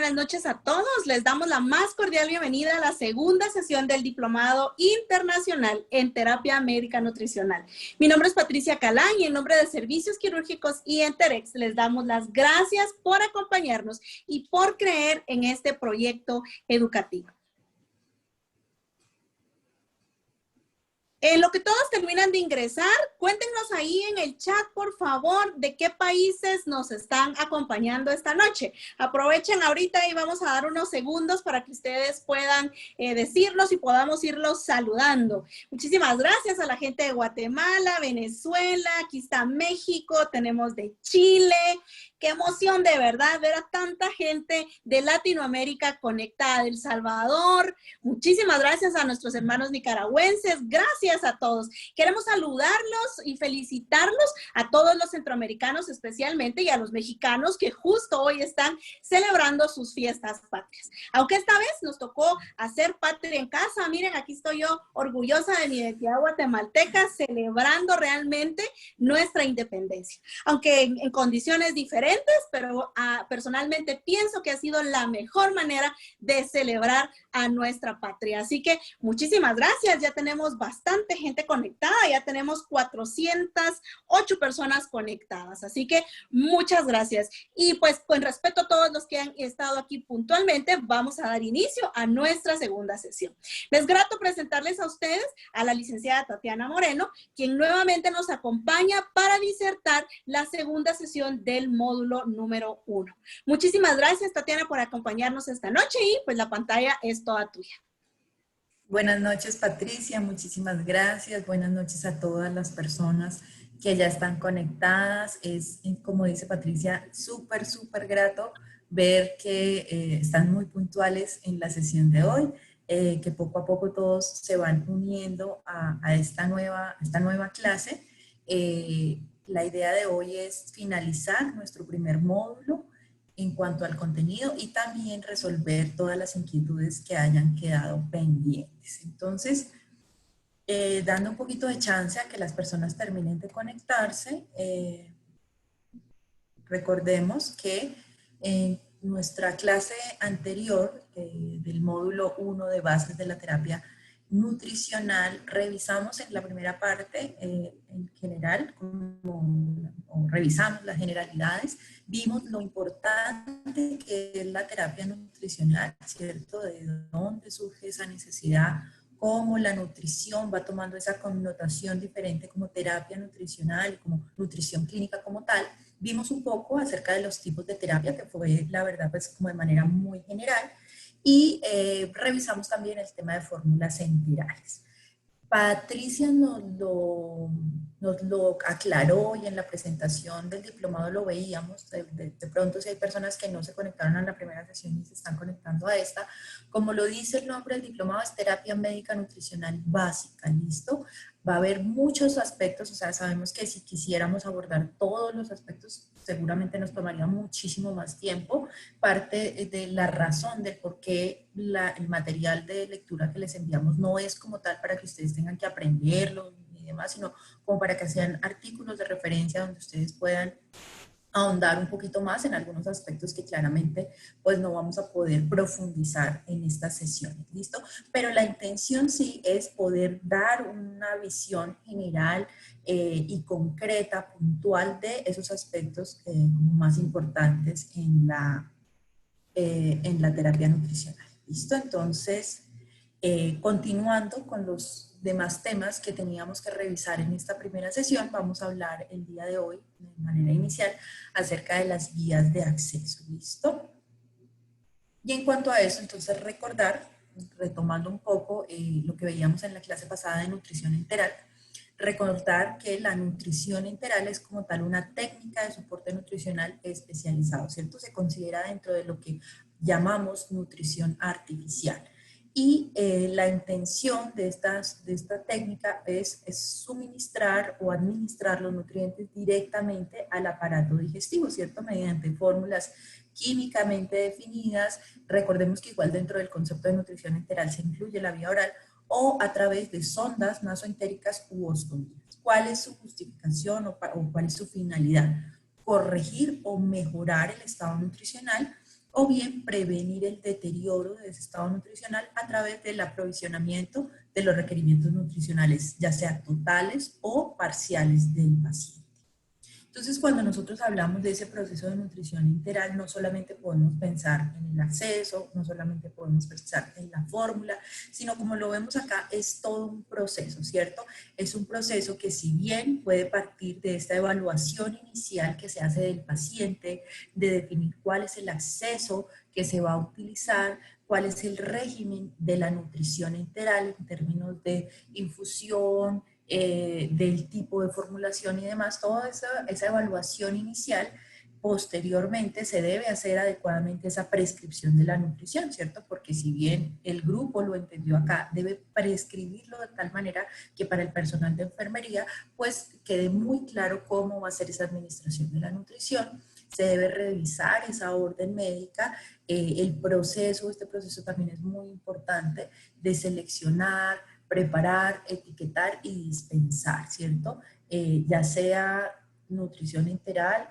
buenas noches a todos. Les damos la más cordial bienvenida a la segunda sesión del Diplomado Internacional en Terapia Médica Nutricional. Mi nombre es Patricia Calán y en nombre de Servicios Quirúrgicos y Enterex les damos las gracias por acompañarnos y por creer en este proyecto educativo. En lo que todos terminan de ingresar, cuéntenos ahí en el chat, por favor, de qué países nos están acompañando esta noche. Aprovechen ahorita y vamos a dar unos segundos para que ustedes puedan decirnos y podamos irlos saludando. Muchísimas gracias a la gente de Guatemala, Venezuela, aquí está México, tenemos de Chile. Qué emoción de verdad ver a tanta gente de Latinoamérica conectada, de El Salvador. Muchísimas gracias a nuestros hermanos nicaragüenses. Gracias a todos. Queremos saludarlos y felicitarlos a todos los centroamericanos especialmente y a los mexicanos que justo hoy están celebrando sus fiestas patrias. Aunque esta vez nos tocó hacer patria en casa. Miren, aquí estoy yo orgullosa de mi identidad guatemalteca, celebrando realmente nuestra independencia. Aunque en condiciones diferentes, pero personalmente pienso que ha sido la mejor manera de celebrar a nuestra patria. Así que muchísimas gracias. Ya tenemos bastante gente conectada. Ya tenemos 408 personas conectadas. Así que muchas gracias. Y pues con respeto a todos los que han estado aquí puntualmente, vamos a dar inicio a nuestra segunda sesión. Es grato presentarles a ustedes a la licenciada Tatiana Moreno, quien nuevamente nos acompaña para disertar la segunda sesión del módulo número 1. Muchísimas gracias, Tatiana, por acompañarnos esta noche y pues la pantalla es toda tuya. Buenas noches, Patricia, muchísimas gracias. Buenas noches a todas las personas que ya están conectadas. Es, como dice Patricia, súper grato ver que están muy puntuales en la sesión de hoy, que poco a poco todos se van uniendo a esta nueva clase. La idea de hoy es finalizar nuestro primer módulo en cuanto al contenido y también resolver todas las inquietudes que hayan quedado pendientes. Entonces, dando un poquito de chance a que las personas terminen de conectarse, recordemos que en nuestra clase anterior del módulo 1 de bases de la terapia nutricional, revisamos en la primera parte en general, revisamos las generalidades, vimos lo importante que es la terapia nutricional, ¿cierto? De dónde surge esa necesidad, cómo la nutrición va tomando esa connotación diferente como terapia nutricional, como nutrición clínica como tal. Vimos un poco acerca de los tipos de terapia, que fue la verdad pues como de manera muy general, y revisamos también el tema de fórmulas enterales. Patricia nos lo aclaró y en la presentación del diplomado lo veíamos, de pronto si hay personas que no se conectaron a la primera sesión y se están conectando a esta, como lo dice el nombre del diplomado, es terapia médica nutricional básica, ¿listo? Va a haber muchos aspectos, o sea, sabemos que si quisiéramos abordar todos los aspectos, seguramente nos tomaría muchísimo más tiempo. Parte de la razón del por qué el material de lectura que les enviamos no es como tal para que ustedes tengan que aprenderlo y demás, sino como para que sean artículos de referencia donde ustedes puedan ahondar un poquito más en algunos aspectos que claramente pues no vamos a poder profundizar en estas sesiones, ¿listo? Pero la intención sí es poder dar una visión general y concreta, puntual de esos aspectos más importantes en la terapia nutricional, ¿listo? Entonces, continuando con los demás temas que teníamos que revisar en esta primera sesión, vamos a hablar el día de hoy, de manera inicial, acerca de las guías de acceso, ¿listo? Y en cuanto a eso, entonces recordar, retomando un poco lo que veíamos en la clase pasada de nutrición enteral, recordar que la nutrición enteral es como tal una técnica de soporte nutricional especializado, ¿cierto? Se considera dentro de lo que llamamos nutrición artificial. Y la intención de esta técnica es suministrar o administrar los nutrientes directamente al aparato digestivo, ¿cierto? Mediante fórmulas químicamente definidas. Recordemos que igual dentro del concepto de nutrición enteral se incluye la vía oral o a través de sondas nasoentéricas u oscólicas. ¿Cuál es su justificación o cuál es su finalidad? Corregir o mejorar el estado nutricional o bien prevenir el deterioro de ese estado nutricional a través del aprovisionamiento de los requerimientos nutricionales, ya sea totales o parciales del paciente. Entonces, cuando nosotros hablamos de ese proceso de nutrición integral, no solamente podemos pensar en el acceso, no solamente podemos pensar en la fórmula, sino como lo vemos acá, es todo un proceso, ¿cierto? Es un proceso que si bien puede partir de esta evaluación inicial que se hace del paciente, de definir cuál es el acceso que se va a utilizar, cuál es el régimen de la nutrición integral en términos de infusión, del tipo de formulación y demás, toda esa evaluación inicial, posteriormente se debe hacer adecuadamente esa prescripción de la nutrición, ¿cierto? Porque si bien el grupo lo entendió acá, debe prescribirlo de tal manera que para el personal de enfermería, pues quede muy claro cómo va a ser esa administración de la nutrición. Se debe revisar esa orden médica, el proceso, este proceso también es muy importante de seleccionar, preparar, etiquetar y dispensar, ¿cierto? Ya sea nutrición integral,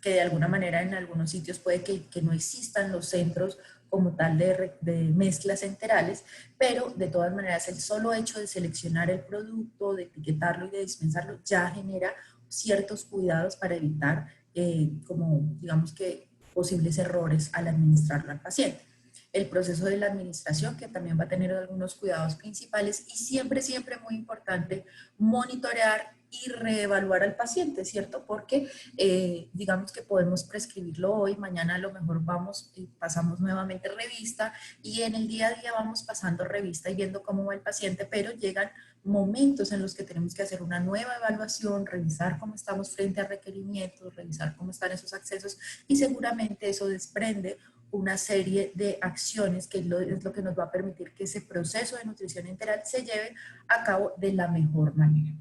que de alguna manera en algunos sitios puede que no existan los centros como tal de mezclas enterales, pero de todas maneras el solo hecho de seleccionar el producto, de etiquetarlo y de dispensarlo ya genera ciertos cuidados para evitar como digamos que posibles errores al administrarlo al paciente. El proceso de la administración, que también va a tener algunos cuidados principales y siempre, siempre muy importante monitorear y reevaluar al paciente, ¿cierto? Porque digamos que podemos prescribirlo hoy, mañana a lo mejor vamos y pasamos nuevamente revista y en el día a día vamos pasando revista y viendo cómo va el paciente, pero llegan momentos en los que tenemos que hacer una nueva evaluación, revisar cómo estamos frente a requerimientos, revisar cómo están esos accesos y seguramente eso desprende una serie de acciones que es lo que nos va a permitir que ese proceso de nutrición integral se lleve a cabo de la mejor manera.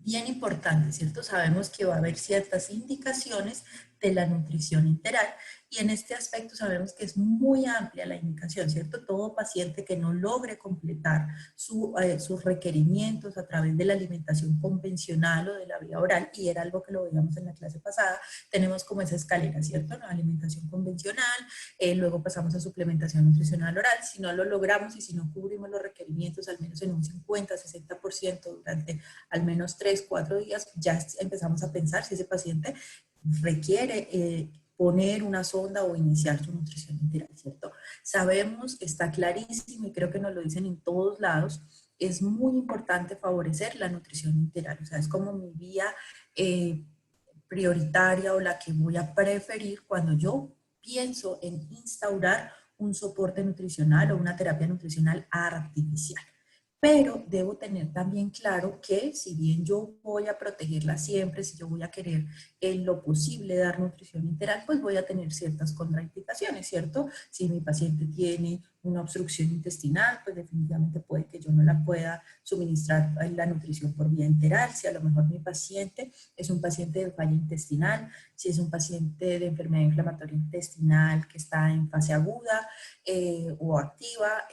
Bien importante, ¿cierto? Sabemos que va a haber ciertas indicaciones de la nutrición integral y en este aspecto sabemos que es muy amplia la indicación, ¿cierto? Todo paciente que no logre completar sus requerimientos a través de la alimentación convencional o de la vía oral, y era algo que lo veíamos en la clase pasada, tenemos como esa escalera, ¿cierto? ¿No? Alimentación convencional, luego pasamos a suplementación nutricional oral, si no lo logramos y si no cubrimos los requerimientos al menos en un 50-60% durante al menos 3-4 días, ya empezamos a pensar si ese paciente requiere poner una sonda o iniciar su nutrición integral, ¿cierto? Sabemos, está clarísimo y creo que nos lo dicen en todos lados, es muy importante favorecer la nutrición integral, o sea, es como mi vía prioritaria o la que voy a preferir cuando yo pienso en instaurar un soporte nutricional o una terapia nutricional artificial. Pero debo tener también claro que si bien yo voy a protegerla siempre, si yo voy a querer en lo posible dar nutrición integral, pues voy a tener ciertas contraindicaciones, ¿cierto? Si mi paciente tiene una obstrucción intestinal, pues definitivamente puede que yo no la pueda suministrar la nutrición por vía integral. Si a lo mejor mi paciente es un paciente de falla intestinal, si es un paciente de enfermedad inflamatoria intestinal que está en fase aguda o activa,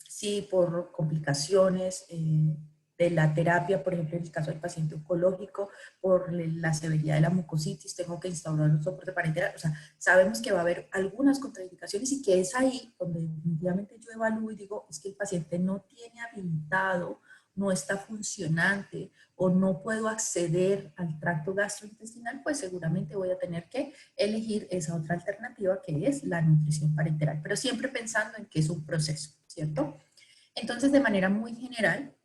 sí, por complicaciones de la terapia, por ejemplo, en el caso del paciente oncológico, por la severidad de la mucositis, tengo que instaurar un soporte parenteral. O sea, sabemos que va a haber algunas contraindicaciones y que es ahí donde definitivamente yo evalúo y digo, es que el paciente no tiene habilitado, no está funcionante o no puedo acceder al tracto gastrointestinal, pues seguramente voy a tener que elegir esa otra alternativa que es la nutrición parenteral, pero siempre pensando en que es un proceso, ¿cierto? Entonces, de manera muy general,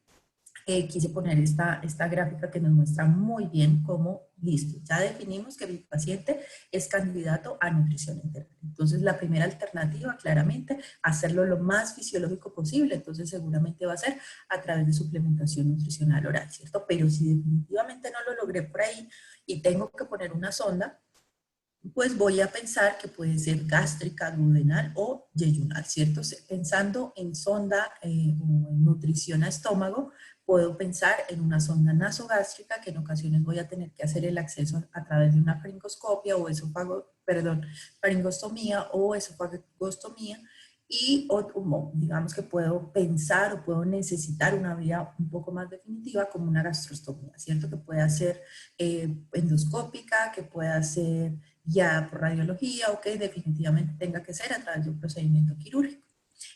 quise poner esta gráfica que nos muestra muy bien cómo, listo, ya definimos que mi paciente es candidato a nutrición integral. Entonces, la primera alternativa, claramente, hacerlo lo más fisiológico posible. Entonces, seguramente va a ser a través de suplementación nutricional oral, ¿cierto? Pero si definitivamente no lo logré por ahí y tengo que poner una sonda, pues voy a pensar que puede ser gástrica, duodenal o yeyunal, ¿cierto? Pensando en sonda o en nutrición a estómago, puedo pensar en una sonda nasogástrica, que en ocasiones voy a tener que hacer el acceso a través de una faringoscopia o faringostomía o esofagostomía, y digamos que puedo pensar o puedo necesitar una vía un poco más definitiva como una gastrostomía, ¿cierto? Que pueda ser endoscópica, que pueda ser guiada por radiología o que definitivamente tenga que ser a través de un procedimiento quirúrgico.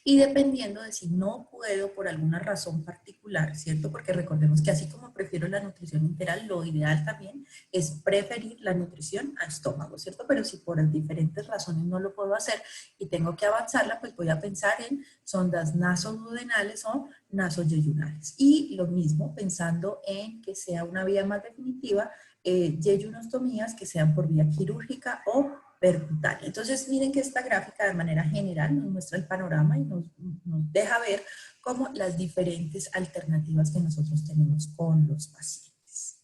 Y dependiendo de si no puedo por alguna razón particular, ¿cierto? Porque recordemos que así como prefiero la nutrición enteral, lo ideal también es preferir la nutrición a estómago, ¿cierto? Pero si por diferentes razones no lo puedo hacer y tengo que avanzarla, pues voy a pensar en sondas nasoduodenales o nasoyeyunales. Y lo mismo, pensando en que sea una vía más definitiva, yeyunostomías que sean por vía quirúrgica o percutánea. Entonces, miren que esta gráfica de manera general nos muestra el panorama y nos deja ver como las diferentes alternativas que nosotros tenemos con los pacientes.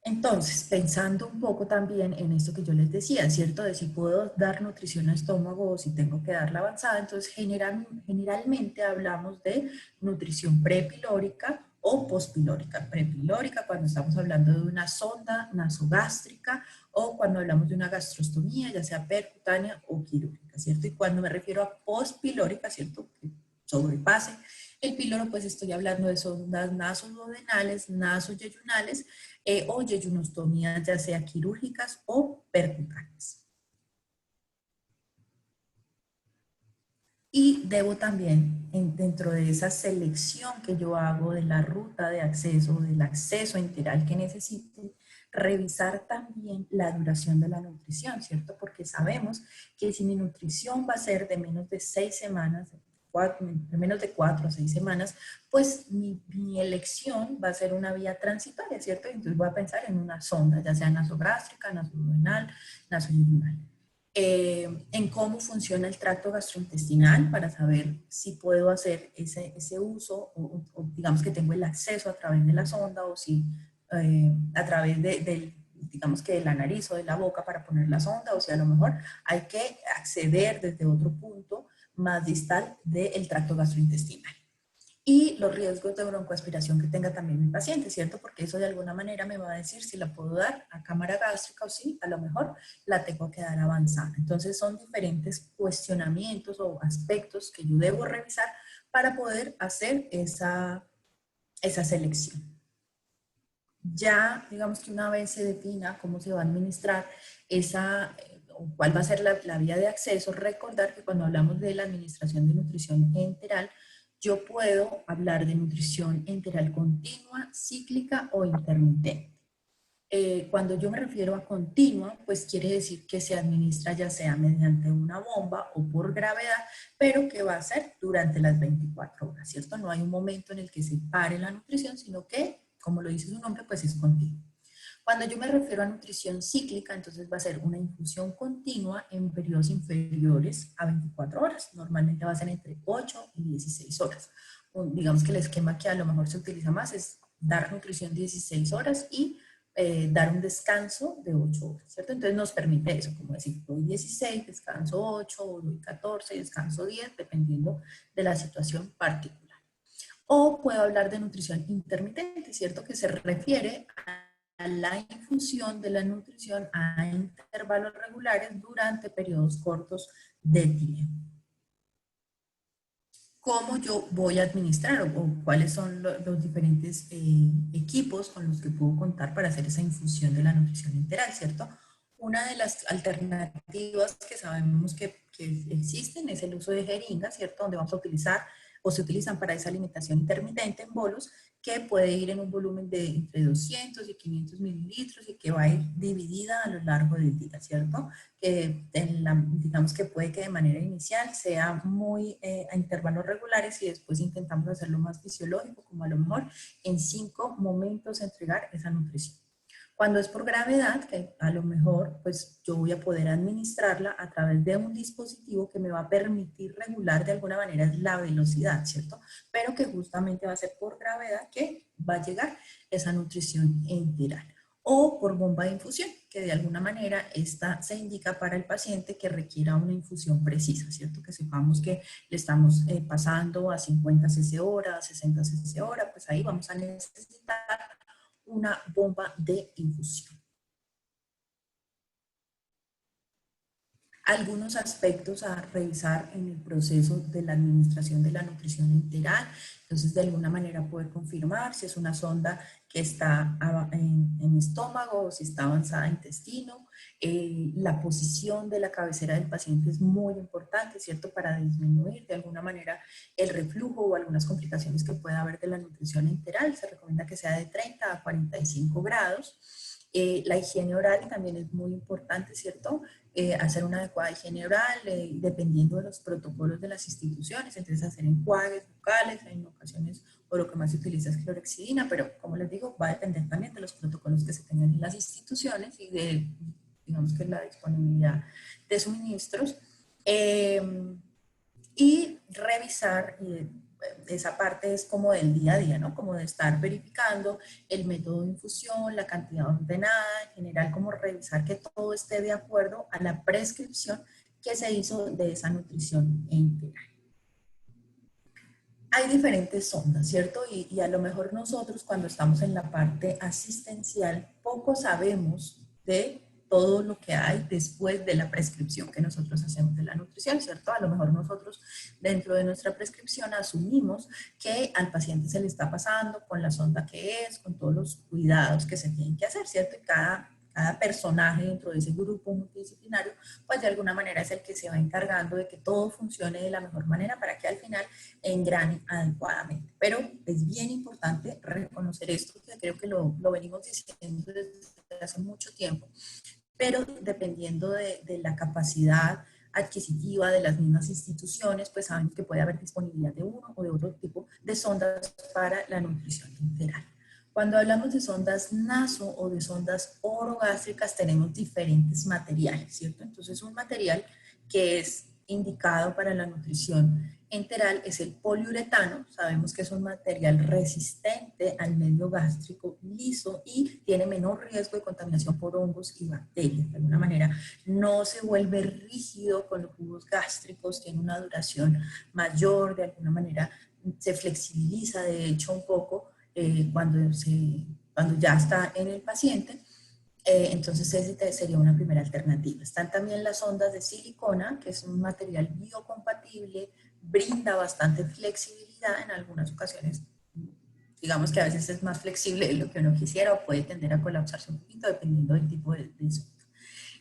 Entonces, pensando un poco también en esto que yo les decía, ¿cierto? De si puedo dar nutrición a estómago o si tengo que darla avanzada, entonces generalmente hablamos de nutrición prepilórica o pospilórica. Prepilórica cuando estamos hablando de una sonda nasogástrica o cuando hablamos de una gastrostomía, ya sea percutánea o quirúrgica, ¿cierto? Y cuando me refiero a pospilórica, ¿cierto? Que sobrepase el píloro, pues estoy hablando de sondas nasoduodenales, nasoyeyunales o yeyunostomías, ya sea quirúrgicas o percutáneas. Y debo también, dentro de esa selección que yo hago de la ruta de acceso, del acceso enteral que necesite, revisar también la duración de la nutrición, ¿cierto? Porque sabemos que si mi nutrición va a ser de menos de 6 semanas, de menos de 4 a 6 semanas, pues mi elección va a ser una vía transitoria, ¿cierto? Entonces voy a pensar en una sonda, ya sea nasogástrica, nasoduodenal, nasoyeyunal. En cómo funciona el tracto gastrointestinal para saber si puedo hacer ese uso o digamos que tengo el acceso a través de la sonda o si a través digamos que de la nariz o de la boca para poner la sonda o si a lo mejor hay que acceder desde otro punto más distal del tracto gastrointestinal. Y los riesgos de broncoaspiración que tenga también mi paciente, ¿cierto? Porque eso de alguna manera me va a decir si la puedo dar a cámara gástrica o si a lo mejor la tengo que dar avanzada. Entonces son diferentes cuestionamientos o aspectos que yo debo revisar para poder hacer esa selección. Ya, digamos que una vez se defina cómo se va a administrar o cuál va a ser la vía de acceso, recordar que cuando hablamos de la administración de nutrición enteral, yo puedo hablar de nutrición enteral continua, cíclica o intermitente. Cuando yo me refiero a continua, pues quiere decir que se administra ya sea mediante una bomba o por gravedad, pero que va a ser durante las 24 horas, ¿cierto? No hay un momento en el que se pare la nutrición, sino que, como lo dice su nombre, pues es continuo. Cuando yo me refiero a nutrición cíclica, entonces va a ser una infusión continua en periodos inferiores a 24 horas. Normalmente va a ser entre 8 y 16 horas. Digamos que el esquema que a lo mejor se utiliza más es dar nutrición 16 horas y dar un descanso de 8 horas, ¿cierto? Entonces nos permite eso, como decir, doy 16, descanso 8, o doy 14, descanso 10, dependiendo de la situación particular. O puedo hablar de nutrición intermitente, ¿cierto? Que se refiere a la infusión de la nutrición a intervalos regulares durante periodos cortos de tiempo. ¿Cómo yo voy a administrar o cuáles son los diferentes equipos con los que puedo contar para hacer esa infusión de la nutrición enteral, ¿cierto? Una de las alternativas que sabemos que existen es el uso de jeringas, ¿cierto? Donde vamos a utilizar o se utilizan para esa alimentación intermitente en bolos, que puede ir en un volumen de entre 200 y 500 mililitros y que va a ir dividida a lo largo del día, ¿cierto? Que digamos que puede que de manera inicial sea muy a intervalos regulares y después intentamos hacerlo más fisiológico, como a lo mejor en 5 momentos entregar esa nutrición. Cuando es por gravedad, que a lo mejor pues yo voy a poder administrarla a través de un dispositivo que me va a permitir regular de alguna manera la velocidad, ¿cierto? Pero que justamente va a ser por gravedad que va a llegar esa nutrición enteral. O por bomba de infusión, que de alguna manera esta se indica para el paciente que requiera una infusión precisa, ¿cierto? Que sepamos que le estamos pasando a 50 cc hora, a 60 cc hora, pues ahí vamos a necesitar una bomba de infusión. Algunos aspectos a revisar en el proceso de la administración de la nutrición enteral. Entonces, de alguna manera poder confirmar si es una sonda que está en estómago o si está avanzada en intestino. La posición de la cabecera del paciente es muy importante, ¿cierto? Para disminuir de alguna manera el reflujo o algunas complicaciones que pueda haber de la nutrición enteral. Se recomienda que sea de 30 a 45 grados. La higiene oral también es muy importante, ¿cierto? Hacer una adecuada higiene oral, dependiendo de los protocolos de las instituciones, entonces hacer enjuagues bucales, en ocasiones o lo que más se utiliza es clorexidina, pero como les digo, va a depender también de los protocolos que se tengan en las instituciones y de, digamos que la disponibilidad de suministros. Y revisar, esa parte es como del día a día, ¿no? Como de estar verificando el método de infusión, la cantidad ordenada, en general como revisar que todo esté de acuerdo a la prescripción que se hizo de esa nutrición integral. Hay diferentes sondas, ¿cierto? Y a lo mejor nosotros cuando estamos en la parte asistencial poco sabemos de todo lo que hay después de la prescripción que nosotros hacemos de la nutrición, ¿cierto? A lo mejor nosotros dentro de nuestra prescripción asumimos que al paciente se le está pasando con la sonda que es, con todos los cuidados que se tienen que hacer, ¿cierto? Y cada personaje dentro de ese grupo multidisciplinario, pues de alguna manera es el que se va encargando de que todo funcione de la mejor manera para que al final engrane adecuadamente. Pero es bien importante reconocer esto, que creo que lo venimos diciendo desde hace mucho tiempo, pero dependiendo de la capacidad adquisitiva de las mismas instituciones, pues sabemos que puede haber disponibilidad de uno o de otro tipo de sondas para la nutrición integral. Cuando hablamos de sondas naso o de sondas orogástricas, tenemos diferentes materiales, ¿cierto? Entonces, un material que es indicado para la nutrición enteral es el poliuretano. Sabemos que es un material resistente al medio gástrico, liso y tiene menor riesgo de contaminación por hongos y bacterias. De alguna manera no se vuelve rígido con los jugos gástricos, tiene una duración mayor, de alguna manera se flexibiliza de hecho un poco cuando ya está en el paciente. Entonces ese sería una primera alternativa. Están también las sondas de silicona, que es un material biocompatible, brinda bastante flexibilidad en algunas ocasiones. Digamos que a veces es más flexible de lo que uno quisiera o puede tender a colapsarse un poquito dependiendo del tipo de sonda.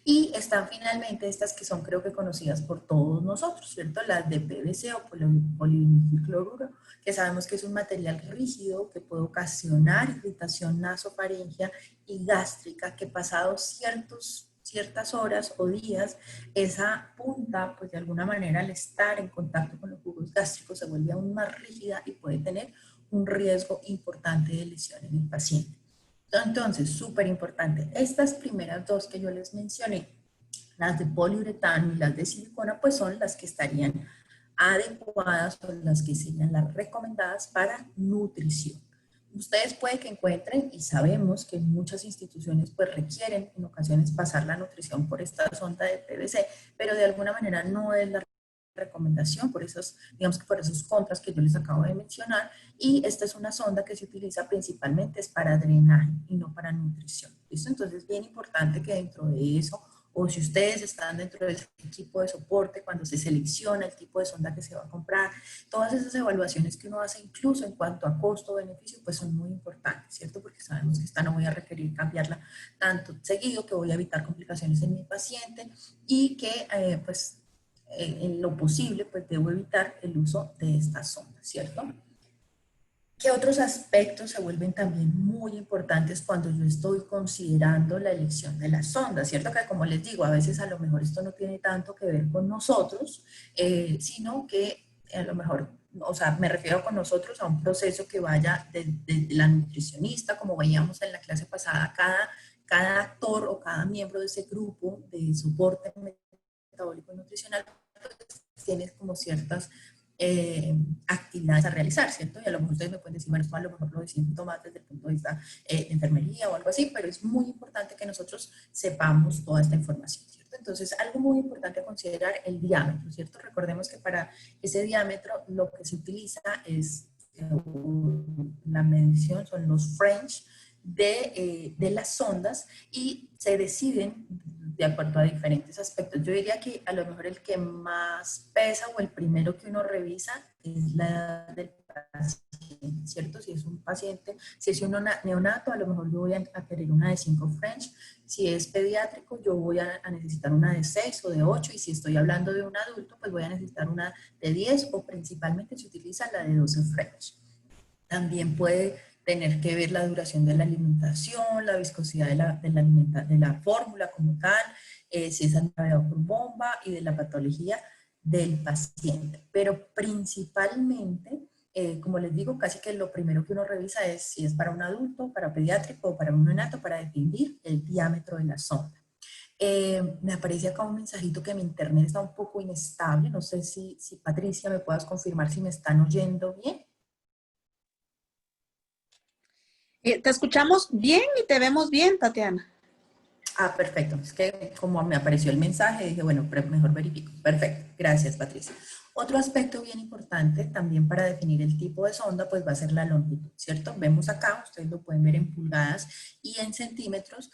Y están finalmente estas que son creo que conocidas por todos nosotros, ¿cierto? Las de PVC o polivinilcloruro, que sabemos que es un material rígido que puede ocasionar irritación nasofaringea y gástrica, que pasados ciertas horas o días, esa punta, pues de alguna manera al estar en contacto con los jugos gástricos se vuelve aún más rígida y puede tener un riesgo importante de lesión en el paciente. Entonces, súper importante, estas primeras dos que yo les mencioné, las de poliuretano y las de silicona, pues son las que estarían adecuadas o las que serían las recomendadas para nutrición. Ustedes puede que encuentren, y sabemos que muchas instituciones pues requieren en ocasiones pasar la nutrición por esta sonda de PVC, pero de alguna manera no es la recomendación por esos, digamos que por esos contras que yo les acabo de mencionar, y esta es una sonda que se utiliza principalmente es para drenaje y no para nutrición. ¿Listo? Entonces es bien importante que dentro de eso, o si ustedes están dentro del equipo de soporte, cuando se selecciona el tipo de sonda que se va a comprar, todas esas evaluaciones que uno hace incluso en cuanto a costo-beneficio, pues son muy importantes, ¿cierto? Porque sabemos que esta no voy a requerir cambiarla tanto seguido, que voy a evitar complicaciones en mi paciente y que pues en lo posible, pues debo evitar el uso de estas sondas, ¿cierto? ¿Qué otros aspectos se vuelven también muy importantes cuando yo estoy considerando la elección de las sondas? ¿Cierto? Que como les digo, a veces a lo mejor esto no tiene tanto que ver con nosotros, sino que a lo mejor, o sea, me refiero con nosotros a un proceso que vaya desde la nutricionista, como veíamos en la clase pasada, cada actor o cada miembro de ese grupo de soporte metabólico y nutricional pues, tiene como ciertas actividades a realizar, ¿cierto? Y a lo mejor ustedes me pueden decir, bueno, a lo mejor lo siento más desde el punto de vista de enfermería o algo así, pero es muy importante que nosotros sepamos toda esta información, ¿cierto? Entonces, algo muy importante a considerar, el diámetro, ¿cierto? Recordemos que para ese diámetro lo que se utiliza es la medición, son los French de las sondas y se deciden de acuerdo a diferentes aspectos. Yo diría que a lo mejor el que más pesa o el primero que uno revisa es la edad del paciente, ¿cierto? Si es un paciente, si es un neonato, a lo mejor yo voy a querer una de 5 French. Si es pediátrico, yo voy a necesitar una de 6 o de 8, y si estoy hablando de un adulto, pues voy a necesitar una de 10, o principalmente se utiliza la de 12 French. También puede tener que ver la duración de la alimentación, la viscosidad de la fórmula como tal, si es administrado por bomba, y de la patología del paciente. Pero principalmente, como les digo, casi que lo primero que uno revisa es si es para un adulto, para pediátrico o para un neonato, para definir el diámetro de la sonda. Me aparece acá un mensajito que mi internet está un poco inestable. No sé si Patricia me puedas confirmar si me están oyendo bien. Te escuchamos bien y te vemos bien, Tatiana. Ah, perfecto. Es que como me apareció el mensaje, dije, bueno, mejor verifico. Perfecto. Gracias, Patricia. Otro aspecto bien importante también para definir el tipo de sonda, pues va a ser la longitud, ¿cierto? Vemos acá, ustedes lo pueden ver en pulgadas y en centímetros,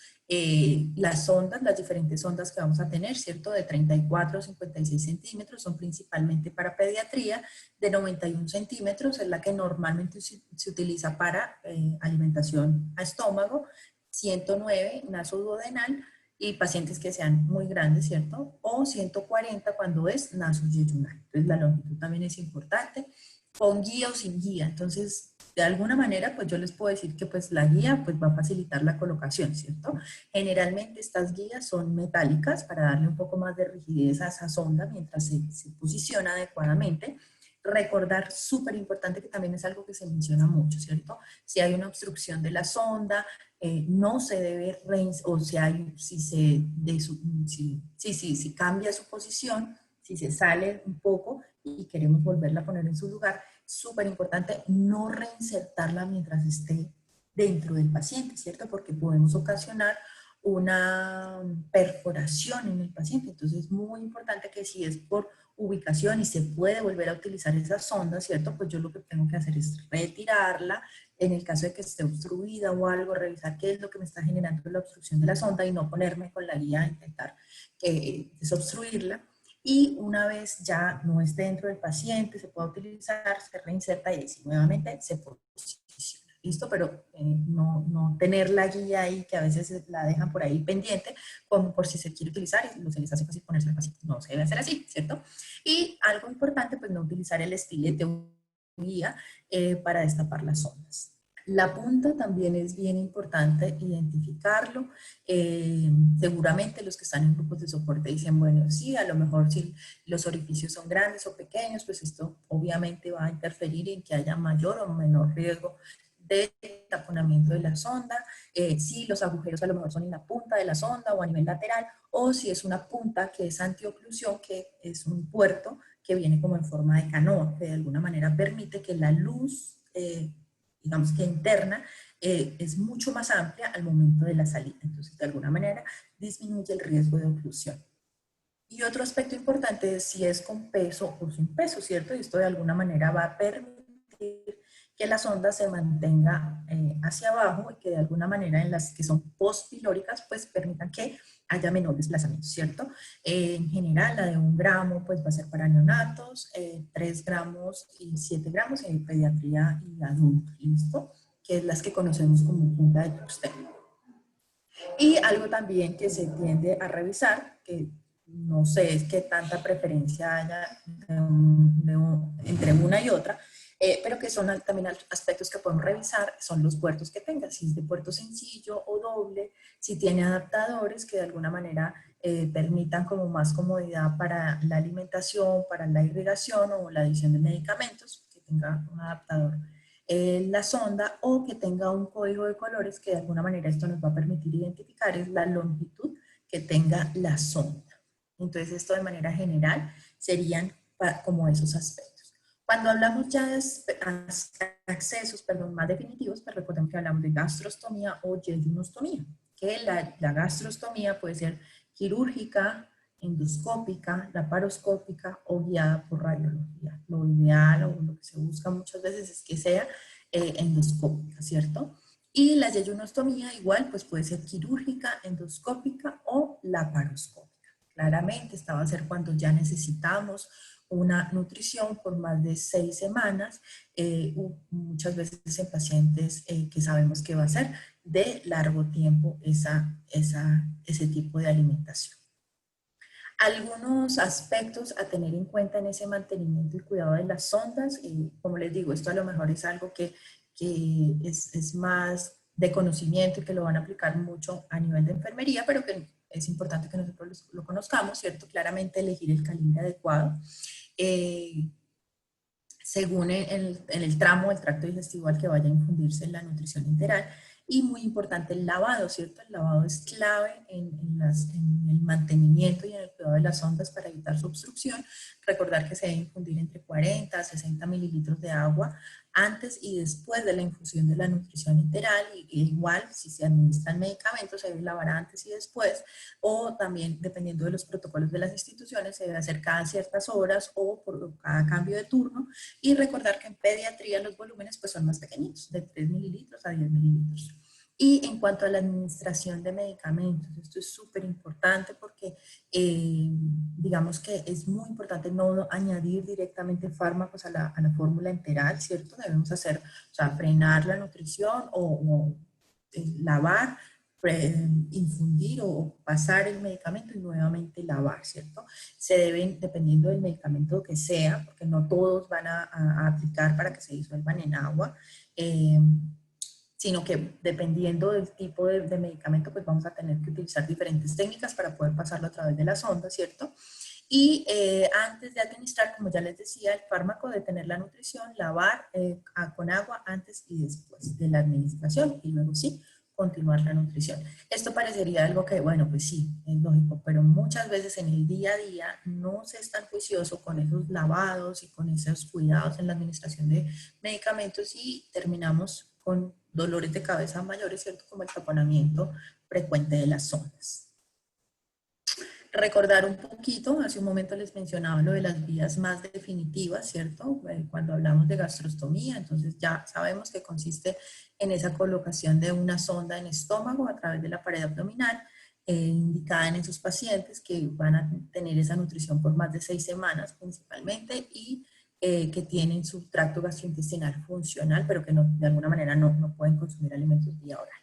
las sondas, las diferentes sondas que vamos a tener, ¿cierto? De 34 a 56 centímetros son principalmente para pediatría, de 91 centímetros es la que normalmente se utiliza para alimentación a estómago, 109 nasoduodenal y pacientes que sean muy grandes, ¿cierto? O 140 cuando es nasoyeyunal. Entonces la longitud también es importante, con guía o sin guía. Entonces, de alguna manera, pues yo les puedo decir que pues la guía pues va a facilitar la colocación, ¿cierto? Generalmente estas guías son metálicas para darle un poco más de rigidez a esa sonda mientras se posiciona adecuadamente. Recordar, súper importante, que también es algo que se menciona mucho, ¿cierto? Si hay una obstrucción de la sonda, no se debe, o sea, si cambia su posición, si se sale un poco y queremos volverla a poner en su lugar, súper importante no reinsertarla mientras esté dentro del paciente, ¿cierto? Porque podemos ocasionar una perforación en el paciente. Entonces es muy importante que si es por ubicación y se puede volver a utilizar esa sonda, ¿cierto? Pues yo lo que tengo que hacer es retirarla, en el caso de que esté obstruida o algo, revisar qué es lo que me está generando la obstrucción de la sonda y no ponerme con la guía a intentar desobstruirla. Y una vez ya no esté dentro del paciente, se puede utilizar, se reinserta y así nuevamente se posiciona. ¿Listo? Pero no tener la guía ahí, que a veces la dejan por ahí pendiente, como por si se quiere utilizar y se les hace fácil ponerse al paciente. No se debe hacer así, ¿cierto? Y algo importante, pues no utilizar el estilete o guía para destapar las sondas. La punta también es bien importante identificarlo. Seguramente los que están en grupos de soporte dicen, bueno, sí, a lo mejor si los orificios son grandes o pequeños, pues esto obviamente va a interferir en que haya mayor o menor riesgo de taponamiento de la sonda, si los agujeros a lo mejor son en la punta de la sonda o a nivel lateral, o si es una punta que es antioclusión, que es un puerto que viene como en forma de canoa, que de alguna manera permite que la luz, digamos que interna, es mucho más amplia al momento de la salida. Entonces, de alguna manera, disminuye el riesgo de oclusión. Y otro aspecto importante es si es con peso o sin peso, ¿cierto? Y esto de alguna manera va a permitir que la sonda se mantenga hacia abajo y que de alguna manera en las que son postpilóricas pues permitan que haya menor desplazamiento, ¿cierto? En general la de 1 gramo pues va a ser para neonatos, 3 gramos y 7 gramos en pediatría y adultos, ¿listo? Que es las que conocemos como punta de Truxtun. Y algo también que se tiende a revisar, que no sé es qué tanta preferencia haya entre una y otra, pero que son también aspectos que podemos revisar, son los puertos que tenga, si es de puerto sencillo o doble, si tiene adaptadores que de alguna manera permitan como más comodidad para la alimentación, para la irrigación o la adición de medicamentos, que tenga un adaptador la sonda, o que tenga un código de colores que de alguna manera esto nos va a permitir identificar es la longitud que tenga la sonda. Entonces esto de manera general serían como esos aspectos. Cuando hablamos ya de accesos más definitivos, pues recordemos que hablamos de gastrostomía o yeyunostomía, que la gastrostomía puede ser quirúrgica, endoscópica, laparoscópica o guiada por radiología. Lo ideal o lo que se busca muchas veces es que sea endoscópica, ¿cierto? Y la yeyunostomía igual pues puede ser quirúrgica, endoscópica o laparoscópica. Claramente esta va a ser cuando ya necesitamos una nutrición por más de 6 semanas, muchas veces en pacientes que sabemos que va a ser de largo tiempo ese tipo de alimentación. Algunos aspectos a tener en cuenta en ese mantenimiento y cuidado de las sondas, como les digo, esto a lo mejor es algo que es más de conocimiento y que lo van a aplicar mucho a nivel de enfermería, pero que es importante que nosotros lo conozcamos, ¿cierto? Claramente elegir el calibre adecuado. Según en el tramo del tracto digestivo al que vaya a infundirse la nutrición enteral. Y muy importante el lavado, ¿cierto? El lavado es clave en el mantenimiento y en el cuidado de las sondas para evitar su obstrucción. Recordar que se debe infundir entre 40 a 60 mililitros de agua antes y después de la infusión de la nutrición enteral. Y igual, si se administran medicamentos, se debe lavar antes y después, o también, dependiendo de los protocolos de las instituciones, se debe hacer cada ciertas horas o por cada cambio de turno. Y recordar que en pediatría los volúmenes pues son más pequeñitos, de 3 mililitros a 10 mililitros. Y en cuanto a la administración de medicamentos, esto es súper importante porque digamos que es muy importante no añadir directamente fármacos a la fórmula enteral, ¿cierto? Debemos hacer, o sea, frenar la nutrición o lavar, infundir o pasar el medicamento y nuevamente lavar, ¿cierto? Se deben, dependiendo del medicamento que sea, porque no todos van a aplicar para que se disuelvan en agua, sino que dependiendo del tipo de medicamento, pues vamos a tener que utilizar diferentes técnicas para poder pasarlo a través de la sonda, ¿cierto? Y antes de administrar, como ya les decía, el fármaco, detener la nutrición, lavar con agua antes y después de la administración y luego sí, continuar la nutrición. Esto parecería algo que, bueno, pues sí, es lógico, pero muchas veces en el día a día no se es tan juicioso con esos lavados y con esos cuidados en la administración de medicamentos y terminamos con dolores de cabeza mayores, ¿cierto? Como el taponamiento frecuente de las sondas. Recordar un poquito, hace un momento les mencionaba lo de las vías más definitivas, ¿cierto? Cuando hablamos de gastrostomía, entonces ya sabemos que consiste en esa colocación de una sonda en estómago a través de la pared abdominal, indicada en esos pacientes que van a tener esa nutrición por más de 6 semanas principalmente y que tienen su tracto gastrointestinal funcional, pero que no, de alguna manera no pueden consumir alimentos vía oral.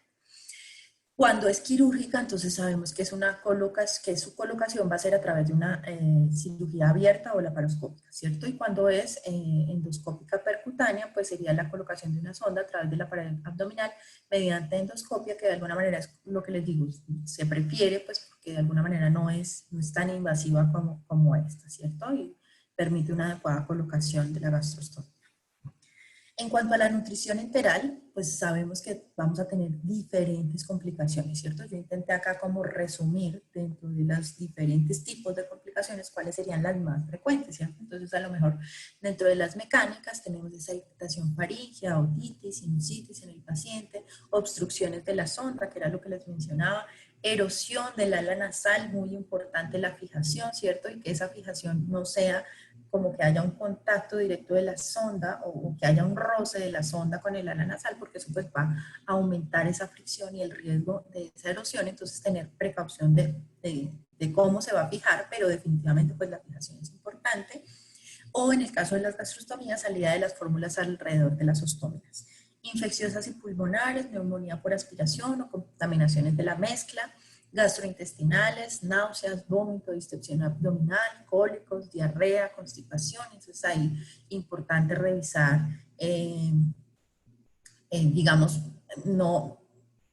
Cuando es quirúrgica, entonces sabemos que que su colocación va a ser a través de una cirugía abierta o laparoscópica, ¿cierto? Y cuando es endoscópica percutánea, pues sería la colocación de una sonda a través de la pared abdominal mediante endoscopia, que de alguna manera es lo que les digo, se prefiere, pues porque de alguna manera no es tan invasiva como esta, ¿cierto? Y permite una adecuada colocación de la gastrostomía. En cuanto a la nutrición enteral, pues sabemos que vamos a tener diferentes complicaciones, ¿cierto? Yo intenté acá como resumir dentro de los diferentes tipos de complicaciones cuáles serían las más frecuentes, ¿cierto? Entonces a lo mejor dentro de las mecánicas tenemos esa irritación faríngea, otitis, sinusitis en el paciente, obstrucciones de la sonda, que era lo que les mencionaba, erosión del ala nasal, muy importante la fijación, ¿cierto? Y que esa fijación no sea como que haya un contacto directo de la sonda o que haya un roce de la sonda con el ala nasal, porque eso pues va a aumentar esa fricción y el riesgo de esa erosión. Entonces tener precaución de cómo se va a fijar, pero definitivamente pues la fijación es importante. O en el caso de las gastrostomías, salida de las fórmulas alrededor de las ostóminas. Infecciosas y pulmonares, neumonía por aspiración o contaminaciones de la mezcla, gastrointestinales, náuseas, vómito, distensión abdominal, cólicos, diarrea, constipación. Entonces ahí importante revisar, digamos, no,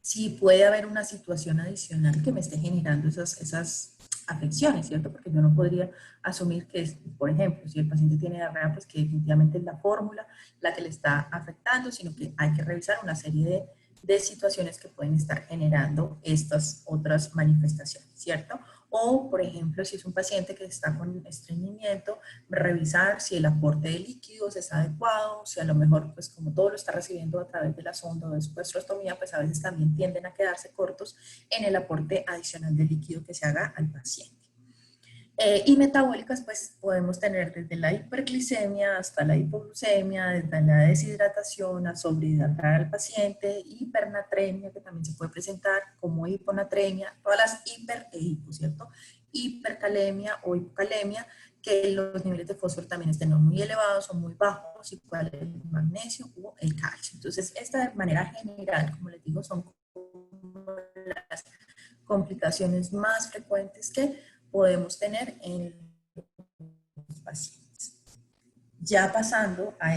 si puede haber una situación adicional que me esté generando esas afecciones, ¿cierto? Porque yo no podría asumir que, por ejemplo, si el paciente tiene diarrea, pues que definitivamente es la fórmula la que le está afectando, sino que hay que revisar una serie de situaciones que pueden estar generando estas otras manifestaciones, ¿cierto? O, por ejemplo, si es un paciente que está con estreñimiento, revisar si el aporte de líquidos es adecuado, si a lo mejor, pues como todo lo está recibiendo a través de la sonda o de su gastrostomía, pues a veces también tienden a quedarse cortos en el aporte adicional de líquido que se haga al paciente. Y metabólicas, pues podemos tener desde la hiperglicemia hasta la hipoglucemia, desde la deshidratación a sobrehidratar al paciente, hipernatremia, que también se puede presentar como hiponatremia, todas las hiper e hipo, ¿cierto? Hipercalemia o hipocalemia, que los niveles de fósforo también estén o muy elevados o muy bajos, igual el magnesio o el calcio. Entonces, esta de manera general, como les digo, son las complicaciones más frecuentes que podemos tener en los pacientes. Ya pasando a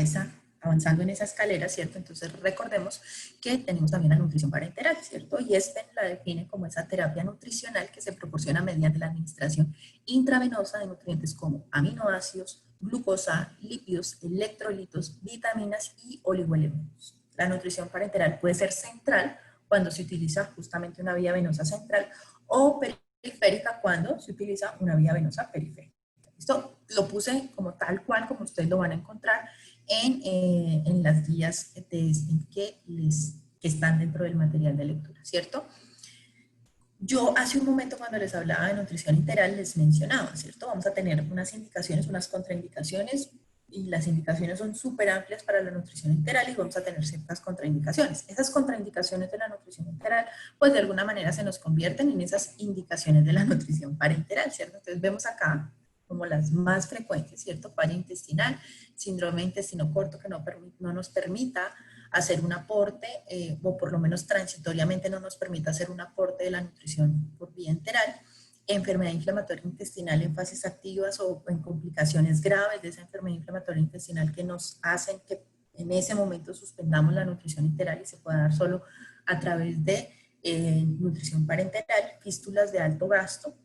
avanzando en esa escalera, ¿cierto? Entonces recordemos que tenemos también la nutrición parenteral, ¿cierto? Y la define como esa terapia nutricional que se proporciona mediante la administración intravenosa de nutrientes como aminoácidos, glucosa, lípidos, electrolitos, vitaminas y oligoelementos. La nutrición parenteral puede ser central cuando se utiliza justamente una vía venosa central o periférica cuando se utiliza una vía venosa periférica. Esto lo puse como tal cual, como ustedes lo van a encontrar en las guías que están dentro del material de lectura, ¿cierto? Yo hace un momento cuando les hablaba de nutrición integral les mencionaba, ¿cierto? Vamos a tener unas indicaciones, unas contraindicaciones, y las indicaciones son súper amplias para la nutrición integral y vamos a tener ciertas contraindicaciones. Esas contraindicaciones de la nutrición integral, pues de alguna manera se nos convierten en esas indicaciones de la nutrición parenteral, ¿cierto? Entonces vemos acá como las más frecuentes, ¿cierto? Falla intestinal, síndrome de intestino corto que no nos permita hacer un aporte, o por lo menos transitoriamente no nos permita hacer un aporte de la nutrición por vía enteral, enfermedad inflamatoria intestinal en fases activas o en complicaciones graves de esa enfermedad inflamatoria intestinal que nos hacen que en ese momento suspendamos la nutrición enteral y se pueda dar solo a través de nutrición parenteral, fístulas de alto gasto,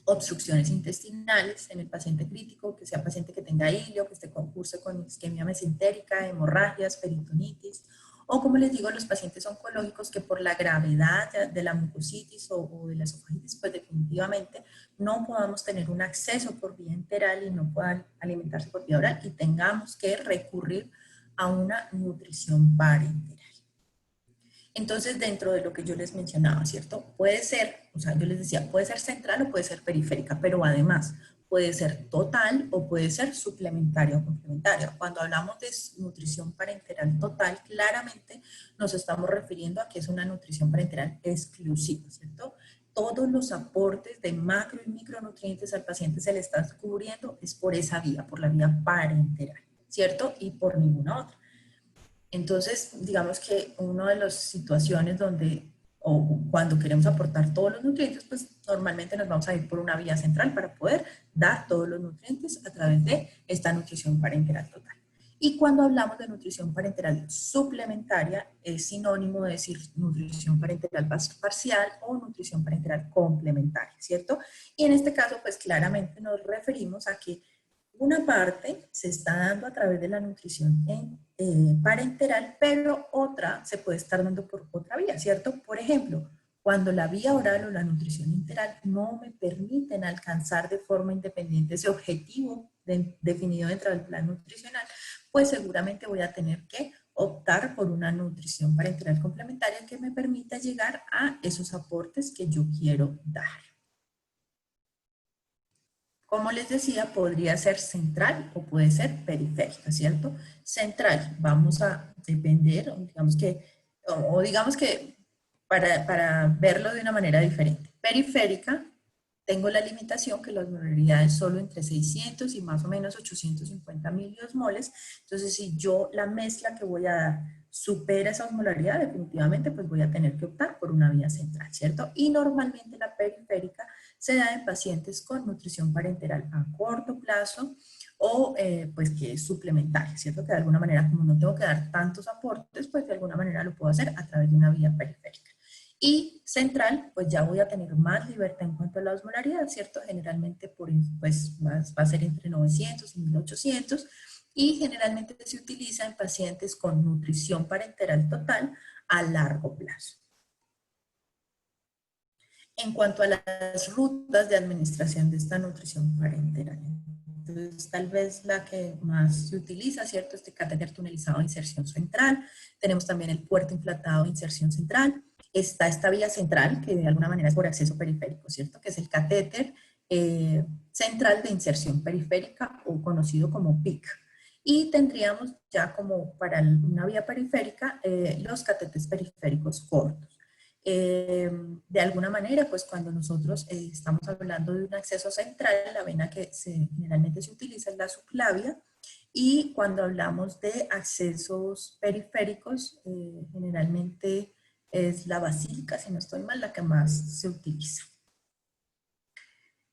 obstrucciones intestinales en el paciente crítico, que sea paciente que tenga ilio, que curse con isquemia mesentérica, hemorragias, peritonitis, o como les digo, los pacientes oncológicos que por la gravedad de la mucositis o de la esofagitis, pues definitivamente no podamos tener un acceso por vía enteral y no puedan alimentarse por vía oral y tengamos que recurrir a una nutrición parenteral. Entonces, dentro de lo que yo les mencionaba, ¿cierto? Puede ser, o sea, yo les decía, puede ser central o puede ser periférica, pero además puede ser total o puede ser suplementaria o complementaria. Cuando hablamos de nutrición parenteral total, claramente nos estamos refiriendo a que es una nutrición parenteral exclusiva, ¿cierto? Todos los aportes de macro y micronutrientes al paciente se le están cubriendo es por esa vía, por la vía parenteral, ¿cierto? Y por ninguna otra. Entonces, digamos que una de las situaciones donde, o cuando queremos aportar todos los nutrientes, pues normalmente nos vamos a ir por una vía central para poder dar todos los nutrientes a través de esta nutrición parenteral total. Y cuando hablamos de nutrición parenteral suplementaria, es sinónimo de decir nutrición parenteral parcial o nutrición parenteral complementaria, ¿cierto? Y en este caso, pues claramente nos referimos a que una parte se está dando a través de la nutrición parenteral, pero otra se puede estar dando por otra vía, ¿cierto? Por ejemplo, cuando la vía oral o la nutrición enteral no me permiten alcanzar de forma independiente ese objetivo definido dentro del plan nutricional, pues seguramente voy a tener que optar por una nutrición parenteral complementaria que me permita llegar a esos aportes que yo quiero dar. Como les decía, podría ser central o puede ser periférica, ¿cierto? Central, vamos a depender, digamos que para verlo de una manera diferente. Periférica, tengo la limitación que la osmolaridad es solo entre 600 y más o menos 850 miliosmoles. Entonces, si yo la mezcla que voy a dar supera esa osmolaridad, definitivamente pues voy a tener que optar por una vía central, ¿cierto? Y normalmente la periférica se da en pacientes con nutrición parenteral a corto plazo o pues que es suplementaria, ¿cierto? Que de alguna manera, como no tengo que dar tantos aportes, pues de alguna manera lo puedo hacer a través de una vía periférica. Y central, pues ya voy a tener más libertad en cuanto a la osmolaridad, ¿cierto? Generalmente pues va a ser entre 900 y 1800 y generalmente se utiliza en pacientes con nutrición parenteral total a largo plazo. En cuanto a las rutas de administración de esta nutrición parenteral, entonces tal vez la que más se utiliza, ¿cierto? Este catéter tunelizado de inserción central, tenemos también el puerto inflatado de inserción central, está esta vía central, que de alguna manera es por acceso periférico, ¿cierto? Que es el catéter central de inserción periférica o conocido como PIC. Y tendríamos ya como para una vía periférica los catéteres periféricos cortos. De alguna manera, pues cuando nosotros estamos hablando de un acceso central, la vena que generalmente se utiliza es la subclavia, y cuando hablamos de accesos periféricos, generalmente es la basílica, si no estoy mal, la que más se utiliza.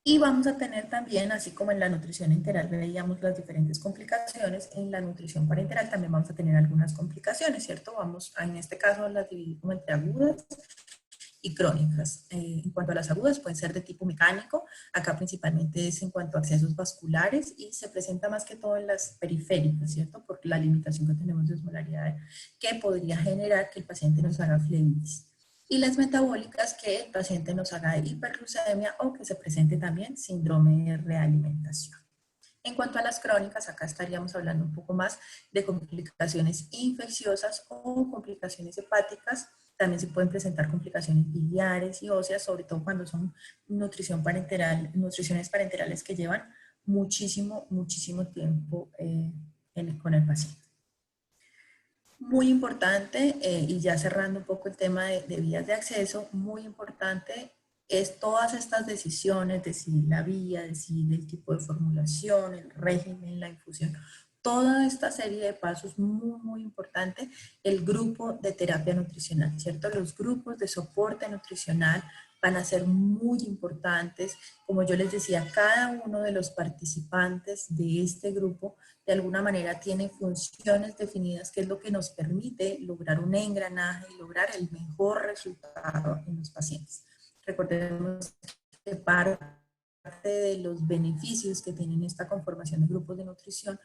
Y vamos a tener también, así como en la nutrición enteral veíamos las diferentes complicaciones, en la nutrición parenteral también vamos a tener algunas complicaciones, ¿cierto? En este caso las dividimos entre agudas y crónicas. En cuanto a las agudas, pueden ser de tipo mecánico, acá principalmente es en cuanto a accesos vasculares y se presenta más que todo en las periféricas, ¿cierto? Por la limitación que tenemos de osmolaridad que podría generar que el paciente nos haga flebitis. Y las metabólicas, que el paciente nos haga hiperglucemia o que se presente también síndrome de realimentación. En cuanto a las crónicas, acá estaríamos hablando un poco más de complicaciones infecciosas o complicaciones hepáticas. También se pueden presentar complicaciones biliares y óseas, sobre todo cuando son nutriciones parenterales que llevan muchísimo tiempo con el paciente. Muy importante, y ya cerrando un poco el tema de vías de acceso, muy importante es todas estas decisiones, decidir la vía, decidir el tipo de formulación, el régimen, la infusión, toda esta serie de pasos muy importante, el grupo de terapia nutricional, ¿cierto? Los grupos de soporte nutricional van a ser muy importantes. Como yo les decía, cada uno de los participantes de este grupo de alguna manera tiene funciones definidas, que es lo que nos permite lograr un engranaje y lograr el mejor resultado en los pacientes. Recordemos que parte de los beneficios que tienen esta conformación de grupos de nutrición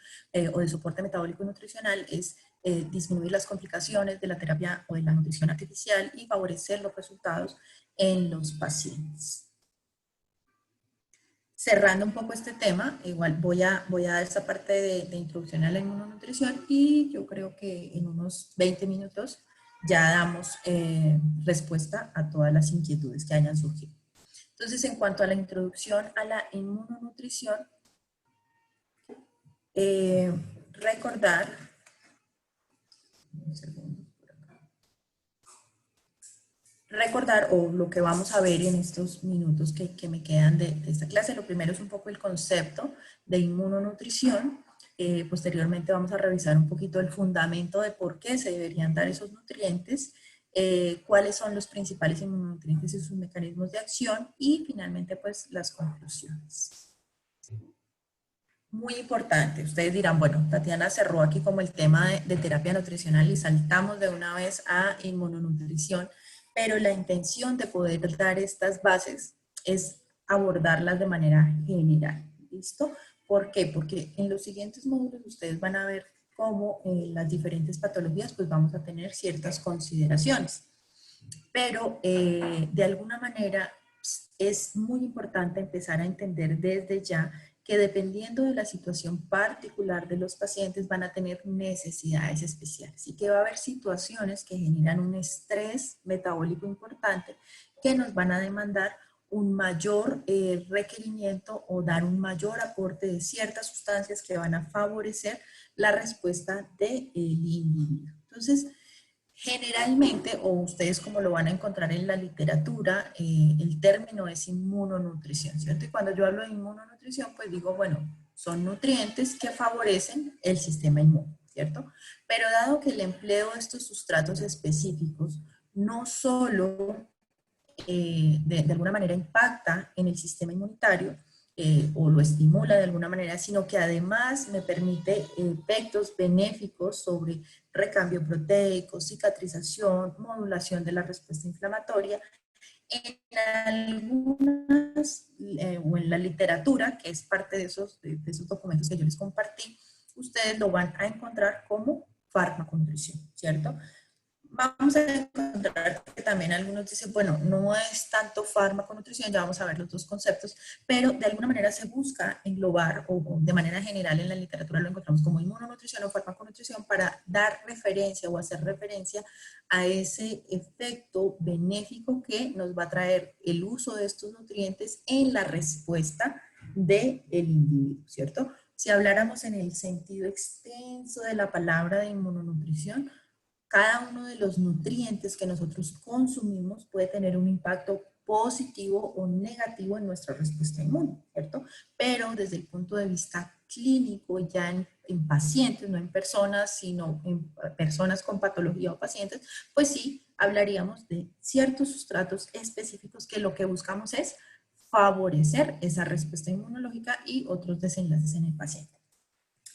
o de soporte metabólico y nutricional es disminuir las complicaciones de la terapia o de la nutrición artificial y favorecer los resultados en los pacientes. Cerrando un poco este tema, igual voy a dar esta parte de introducción a la inmunonutrición y yo creo que en unos 20 minutos ya damos respuesta a todas las inquietudes que hayan surgido. Entonces, en cuanto a la introducción a la inmunonutrición, recordar, o lo que vamos a ver en estos minutos que me quedan de esta clase. Lo primero es un poco el concepto de inmunonutrición. Posteriormente vamos a revisar un poquito el fundamento de por qué se deberían dar esos nutrientes, cuáles son los principales inmunonutrientes y sus mecanismos de acción, y finalmente pues las conclusiones. Muy importante, ustedes dirán, bueno, Tatiana cerró aquí como el tema de terapia nutricional y saltamos de una vez a inmunonutrición, pero la intención de poder dar estas bases es abordarlas de manera general, ¿listo? ¿Por qué? Porque en los siguientes módulos ustedes van a ver cómo las diferentes patologías pues vamos a tener ciertas consideraciones, pero de alguna manera es muy importante empezar a entender desde ya que dependiendo de la situación particular de los pacientes van a tener necesidades especiales y que va a haber situaciones que generan un estrés metabólico importante que nos van a demandar un mayor requerimiento o dar un mayor aporte de ciertas sustancias que van a favorecer la respuesta del individuo. Entonces, generalmente, o ustedes como lo van a encontrar en la literatura, el término es inmunonutrición, ¿cierto? Y cuando yo hablo de inmunonutrición, pues digo, bueno, son nutrientes que favorecen el sistema inmune, ¿cierto? Pero dado que el empleo de estos sustratos específicos no solo de alguna manera impacta en el sistema inmunitario, o lo estimula de alguna manera, sino que además me permite efectos benéficos sobre recambio proteico, cicatrización, modulación de la respuesta inflamatoria. En algunas, o en la literatura, que es parte de esos documentos que yo les compartí, ustedes lo van a encontrar como farmaconutrición, ¿cierto? Vamos a encontrar que también algunos dicen, bueno, no es tanto fármaco nutrición, ya vamos a ver los dos conceptos, pero de alguna manera se busca englobar, o de manera general en la literatura lo encontramos como inmunonutrición o farmaconutrición, para dar referencia o hacer referencia a ese efecto benéfico que nos va a traer el uso de estos nutrientes en la respuesta del individuo, ¿cierto? Si habláramos en el sentido extenso de la palabra de inmunonutrición, cada uno de los nutrientes que nosotros consumimos puede tener un impacto positivo o negativo en nuestra respuesta inmune, ¿cierto? Pero desde el punto de vista clínico, ya en pacientes, no en personas, sino en personas con patología o pacientes, pues sí, hablaríamos de ciertos sustratos específicos que lo que buscamos es favorecer esa respuesta inmunológica y otros desenlaces en el paciente.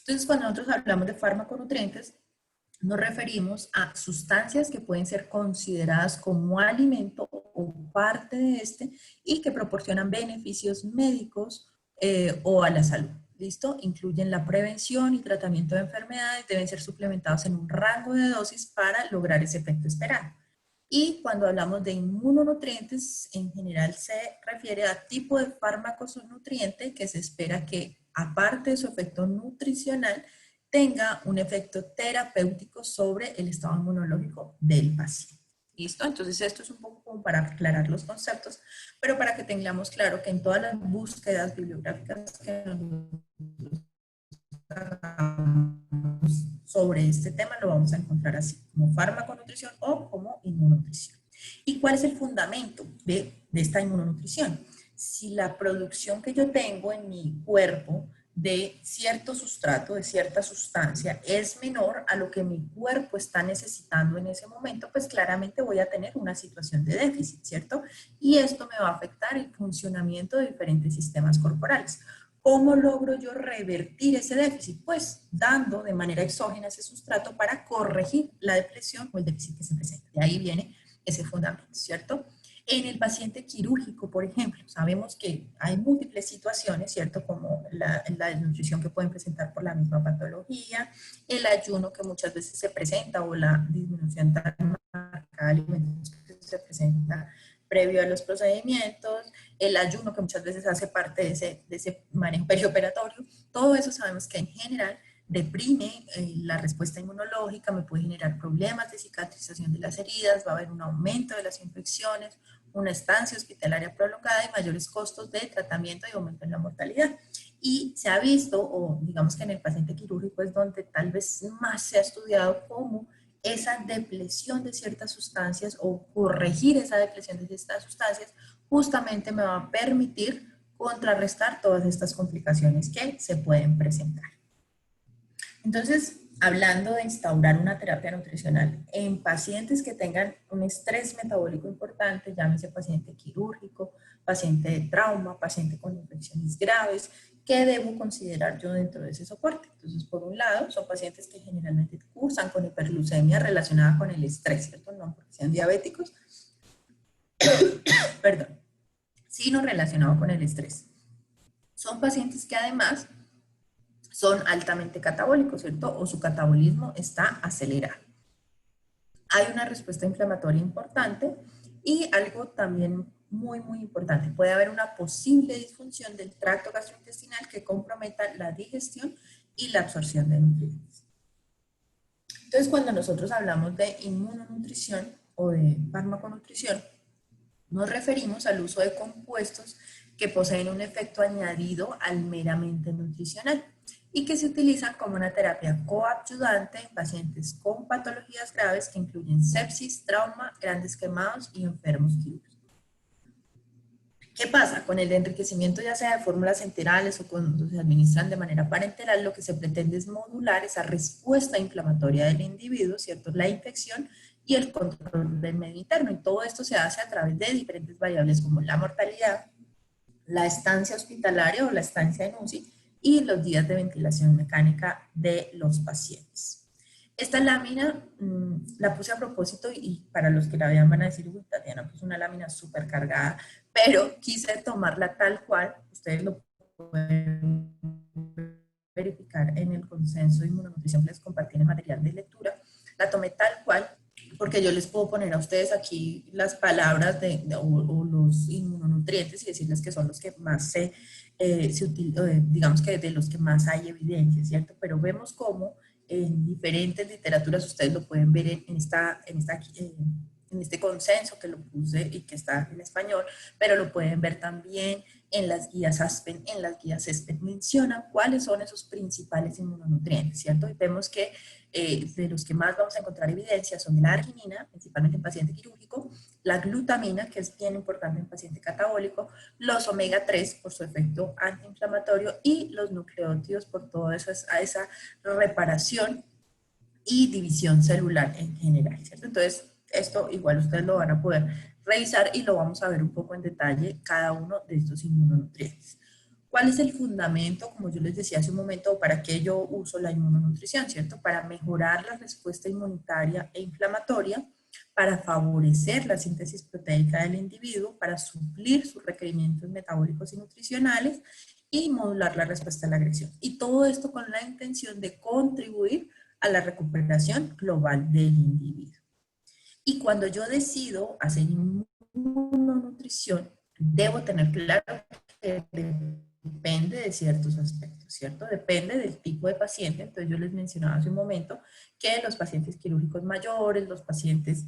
Entonces, cuando nosotros hablamos de farmaconutrientes, nos referimos a sustancias que pueden ser consideradas como alimento o parte de este y que proporcionan beneficios médicos o a la salud. ¿Listo? Incluyen la prevención y tratamiento de enfermedades, deben ser suplementados en un rango de dosis para lograr ese efecto esperado. Y cuando hablamos de inmunonutrientes, en general se refiere a tipo de fármacos o nutriente que se espera que, aparte de su efecto nutricional, tenga un efecto terapéutico sobre el estado inmunológico del paciente. ¿Listo? Entonces esto es un poco como para aclarar los conceptos, pero para que tengamos claro que en todas las búsquedas bibliográficas que nosotros hagamos sobre este tema lo vamos a encontrar así, como farmaconutrición o como inmunonutrición. ¿Y cuál es el fundamento de esta inmunonutrición? Si la producción que yo tengo en mi cuerpo de cierto sustrato, de cierta sustancia, es menor a lo que mi cuerpo está necesitando en ese momento, pues claramente voy a tener una situación de déficit, ¿cierto? Y esto me va a afectar el funcionamiento de diferentes sistemas corporales. ¿Cómo logro yo revertir ese déficit? Pues dando de manera exógena ese sustrato para corregir la depresión o el déficit que se presenta. De ahí viene ese fundamento, ¿cierto? En el paciente quirúrgico, por ejemplo, sabemos que hay múltiples situaciones, ¿cierto? Como la desnutrición que pueden presentar por la misma patología, el ayuno que muchas veces se presenta o la disminución tan marcada de alimentos que se presenta previo a los procedimientos, el ayuno que muchas veces hace parte de ese manejo perioperatorio. Todo eso sabemos que en general deprime la respuesta inmunológica, me puede generar problemas de cicatrización de las heridas, va a haber un aumento de las infecciones, una estancia hospitalaria prolongada y mayores costos de tratamiento y aumento en la mortalidad. Y se ha visto, o digamos que en el paciente quirúrgico es donde tal vez más se ha estudiado cómo esa depresión de ciertas sustancias o corregir esa depresión de ciertas sustancias justamente me va a permitir contrarrestar todas estas complicaciones que se pueden presentar. Entonces, hablando de instaurar una terapia nutricional en pacientes que tengan un estrés metabólico importante, llámese paciente quirúrgico, paciente de trauma, paciente con infecciones graves, ¿qué debo considerar yo dentro de ese soporte? Entonces, por un lado, son pacientes que generalmente cursan con hiperglucemia relacionada con el estrés, ¿cierto? No porque sean diabéticos, perdón, sino relacionado con el estrés. Son pacientes que además son altamente catabólicos, ¿cierto? O su catabolismo está acelerado. Hay una respuesta inflamatoria importante y algo también muy importante. Puede haber una posible disfunción del tracto gastrointestinal que comprometa la digestión y la absorción de nutrientes. Entonces, cuando nosotros hablamos de inmunonutrición o de farmaconutrición, nos referimos al uso de compuestos que poseen un efecto añadido al meramente nutricional y que se utilizan como una terapia coadyuvante en pacientes con patologías graves que incluyen sepsis, trauma, grandes quemados y enfermos quirúrgicos. ¿Qué pasa? Con el enriquecimiento ya sea de fórmulas enterales o cuando se administran de manera parenteral, lo que se pretende es modular esa respuesta inflamatoria del individuo, ¿cierto? La infección y el control del medio interno. Y todo esto se hace a través de diferentes variables como la mortalidad, la estancia hospitalaria o la estancia en UCI y los días de ventilación mecánica de los pacientes. Esta lámina la puse a propósito y para los que la vean van a decir, uy, Tatiana, pues una lámina súper cargada, pero quise tomarla tal cual, ustedes lo pueden verificar en el consenso de inmunonutrición que les compartí en el material de lectura, la tomé tal cual porque yo les puedo poner a ustedes aquí las palabras o los inmunonutrientes y decirles que son los que más se utilizan, digamos que de los que más hay evidencia, ¿cierto? Pero vemos cómo en diferentes literaturas, ustedes lo pueden ver en este consenso que lo puse y que está en español, pero lo pueden ver también en las guías ASPEN, en las guías ESPEN, mencionan cuáles son esos principales inmunonutrientes, ¿cierto? Y vemos que de los que más vamos a encontrar evidencia son la arginina, principalmente en paciente quirúrgico, la glutamina, que es bien importante en paciente catabólico, los omega 3 por su efecto antiinflamatorio y los nucleótidos por toda esa reparación y división celular en general, ¿cierto? Entonces, esto igual ustedes lo van a poder revisar y lo vamos a ver un poco en detalle cada uno de estos inmunonutrientes. ¿Cuál es el fundamento, como yo les decía hace un momento, para qué yo uso la inmunonutrición, ¿cierto? Para mejorar la respuesta inmunitaria e inflamatoria, para favorecer la síntesis proteica del individuo, para suplir sus requerimientos metabólicos y nutricionales y modular la respuesta a la agresión. Y todo esto con la intención de contribuir a la recuperación global del individuo. Y cuando yo decido hacer inmunonutrición, debo tener claro que depende de ciertos aspectos, ¿cierto? Depende del tipo de paciente. Entonces yo les mencionaba hace un momento que los pacientes quirúrgicos mayores, los pacientes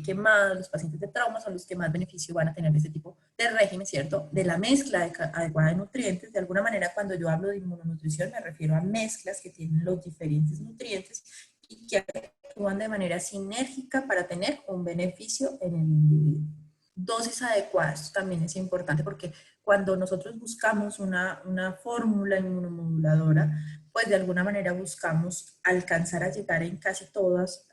quemados, los pacientes de trauma son los que más beneficio van a tener de este tipo de régimen, ¿cierto? De la mezcla adecuada de nutrientes. De alguna manera, cuando yo hablo de inmunonutrición, me refiero a mezclas que tienen los diferentes nutrientes y que actúan de manera sinérgica para tener un beneficio en el individuo. Dosis adecuadas, esto también es importante porque cuando nosotros buscamos una fórmula inmunomoduladora, pues de alguna manera buscamos alcanzar a llegar en casi todas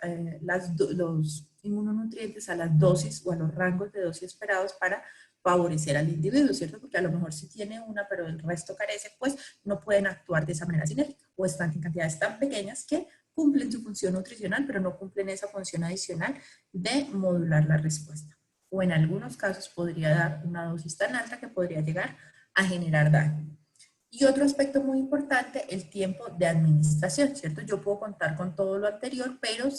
los inmunonutrientes a las dosis o a los rangos de dosis esperados para favorecer al individuo, ¿cierto? Porque a lo mejor si tiene una pero el resto carece, pues no pueden actuar de esa manera sinérgica o están en cantidades tan pequeñas que cumplen su función nutricional, pero no cumplen esa función adicional de modular la respuesta. O en algunos casos podría dar una dosis tan alta que podría llegar a generar daño. Y otro aspecto muy importante, el tiempo de administración, ¿cierto? Yo puedo contar con todo lo anterior, pero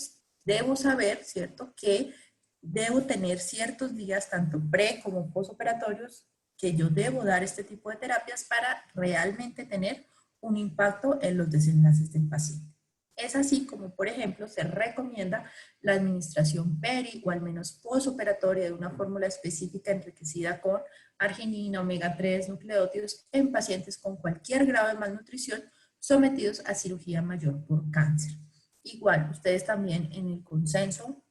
debo saber, ¿cierto?, que debo tener ciertos días, tanto pre como postoperatorios, que yo debo dar este tipo de terapias para realmente tener un impacto en los desenlaces del paciente. Es así como, por ejemplo, se recomienda la administración peri o al menos postoperatoria de una fórmula específica enriquecida con arginina, omega 3, nucleótidos en pacientes con cualquier grado de malnutrición sometidos a cirugía mayor por cáncer. Igual, ustedes también en el consenso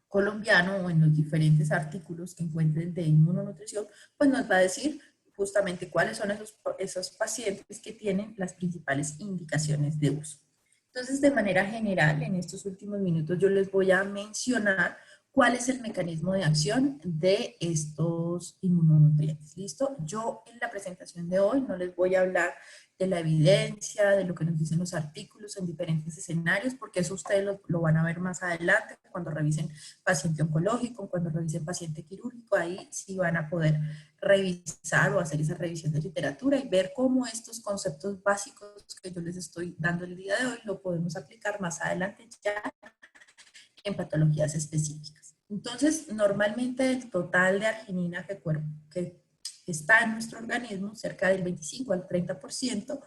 colombiano o en los diferentes artículos que encuentren de inmunonutrición, pues nos va a decir justamente cuáles son esos pacientes que tienen las principales indicaciones de uso. Entonces, de manera general, en estos últimos minutos yo les voy a mencionar cuál es el mecanismo de acción de estos inmunonutrientes. ¿Listo? Yo en la presentación de hoy no les voy a hablar de la evidencia, de lo que nos dicen los artículos en diferentes escenarios, porque eso ustedes lo van a ver más adelante cuando revisen paciente oncológico, cuando revisen paciente quirúrgico, ahí sí van a poder revisar o hacer esa revisión de literatura y ver cómo estos conceptos básicos que yo les estoy dando el día de hoy lo podemos aplicar más adelante ya en patologías específicas. Entonces, normalmente el total de arginina que está en nuestro organismo, cerca del 25 al 30%,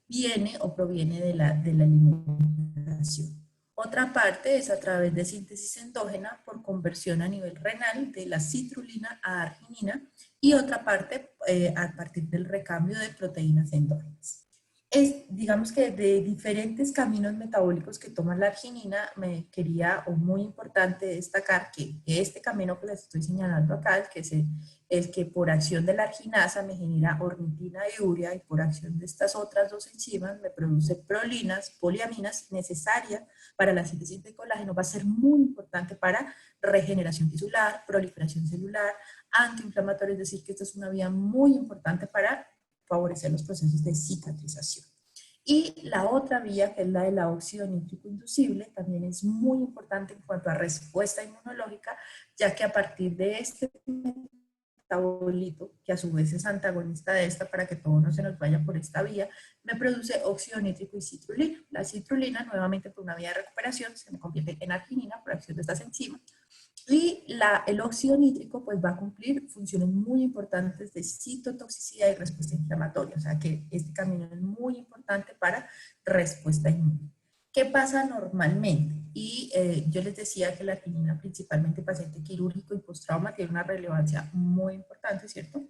viene o proviene de la alimentación. Otra parte es a través de síntesis endógena por conversión a nivel renal de la citrulina a arginina y otra parte a partir del recambio de proteínas endógenas. Digamos que de diferentes caminos metabólicos que toma la arginina, me quería, o muy importante destacar que este camino que les estoy señalando acá, que es el que por acción de la arginasa me genera ornitina y urea y por acción de estas otras dos enzimas me produce prolinas, poliaminas necesarias para la síntesis de colágeno, va a ser muy importante para regeneración tisular, proliferación celular, antiinflamatorio, es decir, que esta es una vía muy importante para favorecer los procesos de cicatrización. Y la otra vía, que es la del óxido nítrico inducible, también es muy importante en cuanto a respuesta inmunológica, ya que a partir de este metabolito, que a su vez es antagonista de esta para que todo no se nos vaya por esta vía, me produce óxido nítrico y citrulina. La citrulina, nuevamente por una vía de recuperación, se me convierte en arginina por acción de estas enzimas. Y el óxido nítrico pues va a cumplir funciones muy importantes de citotoxicidad y respuesta inflamatoria, o sea que este camino es muy importante para respuesta inmune. ¿Qué pasa normalmente? Y yo les decía que la arginina, principalmente paciente quirúrgico y postrauma, tiene una relevancia muy importante, ¿cierto?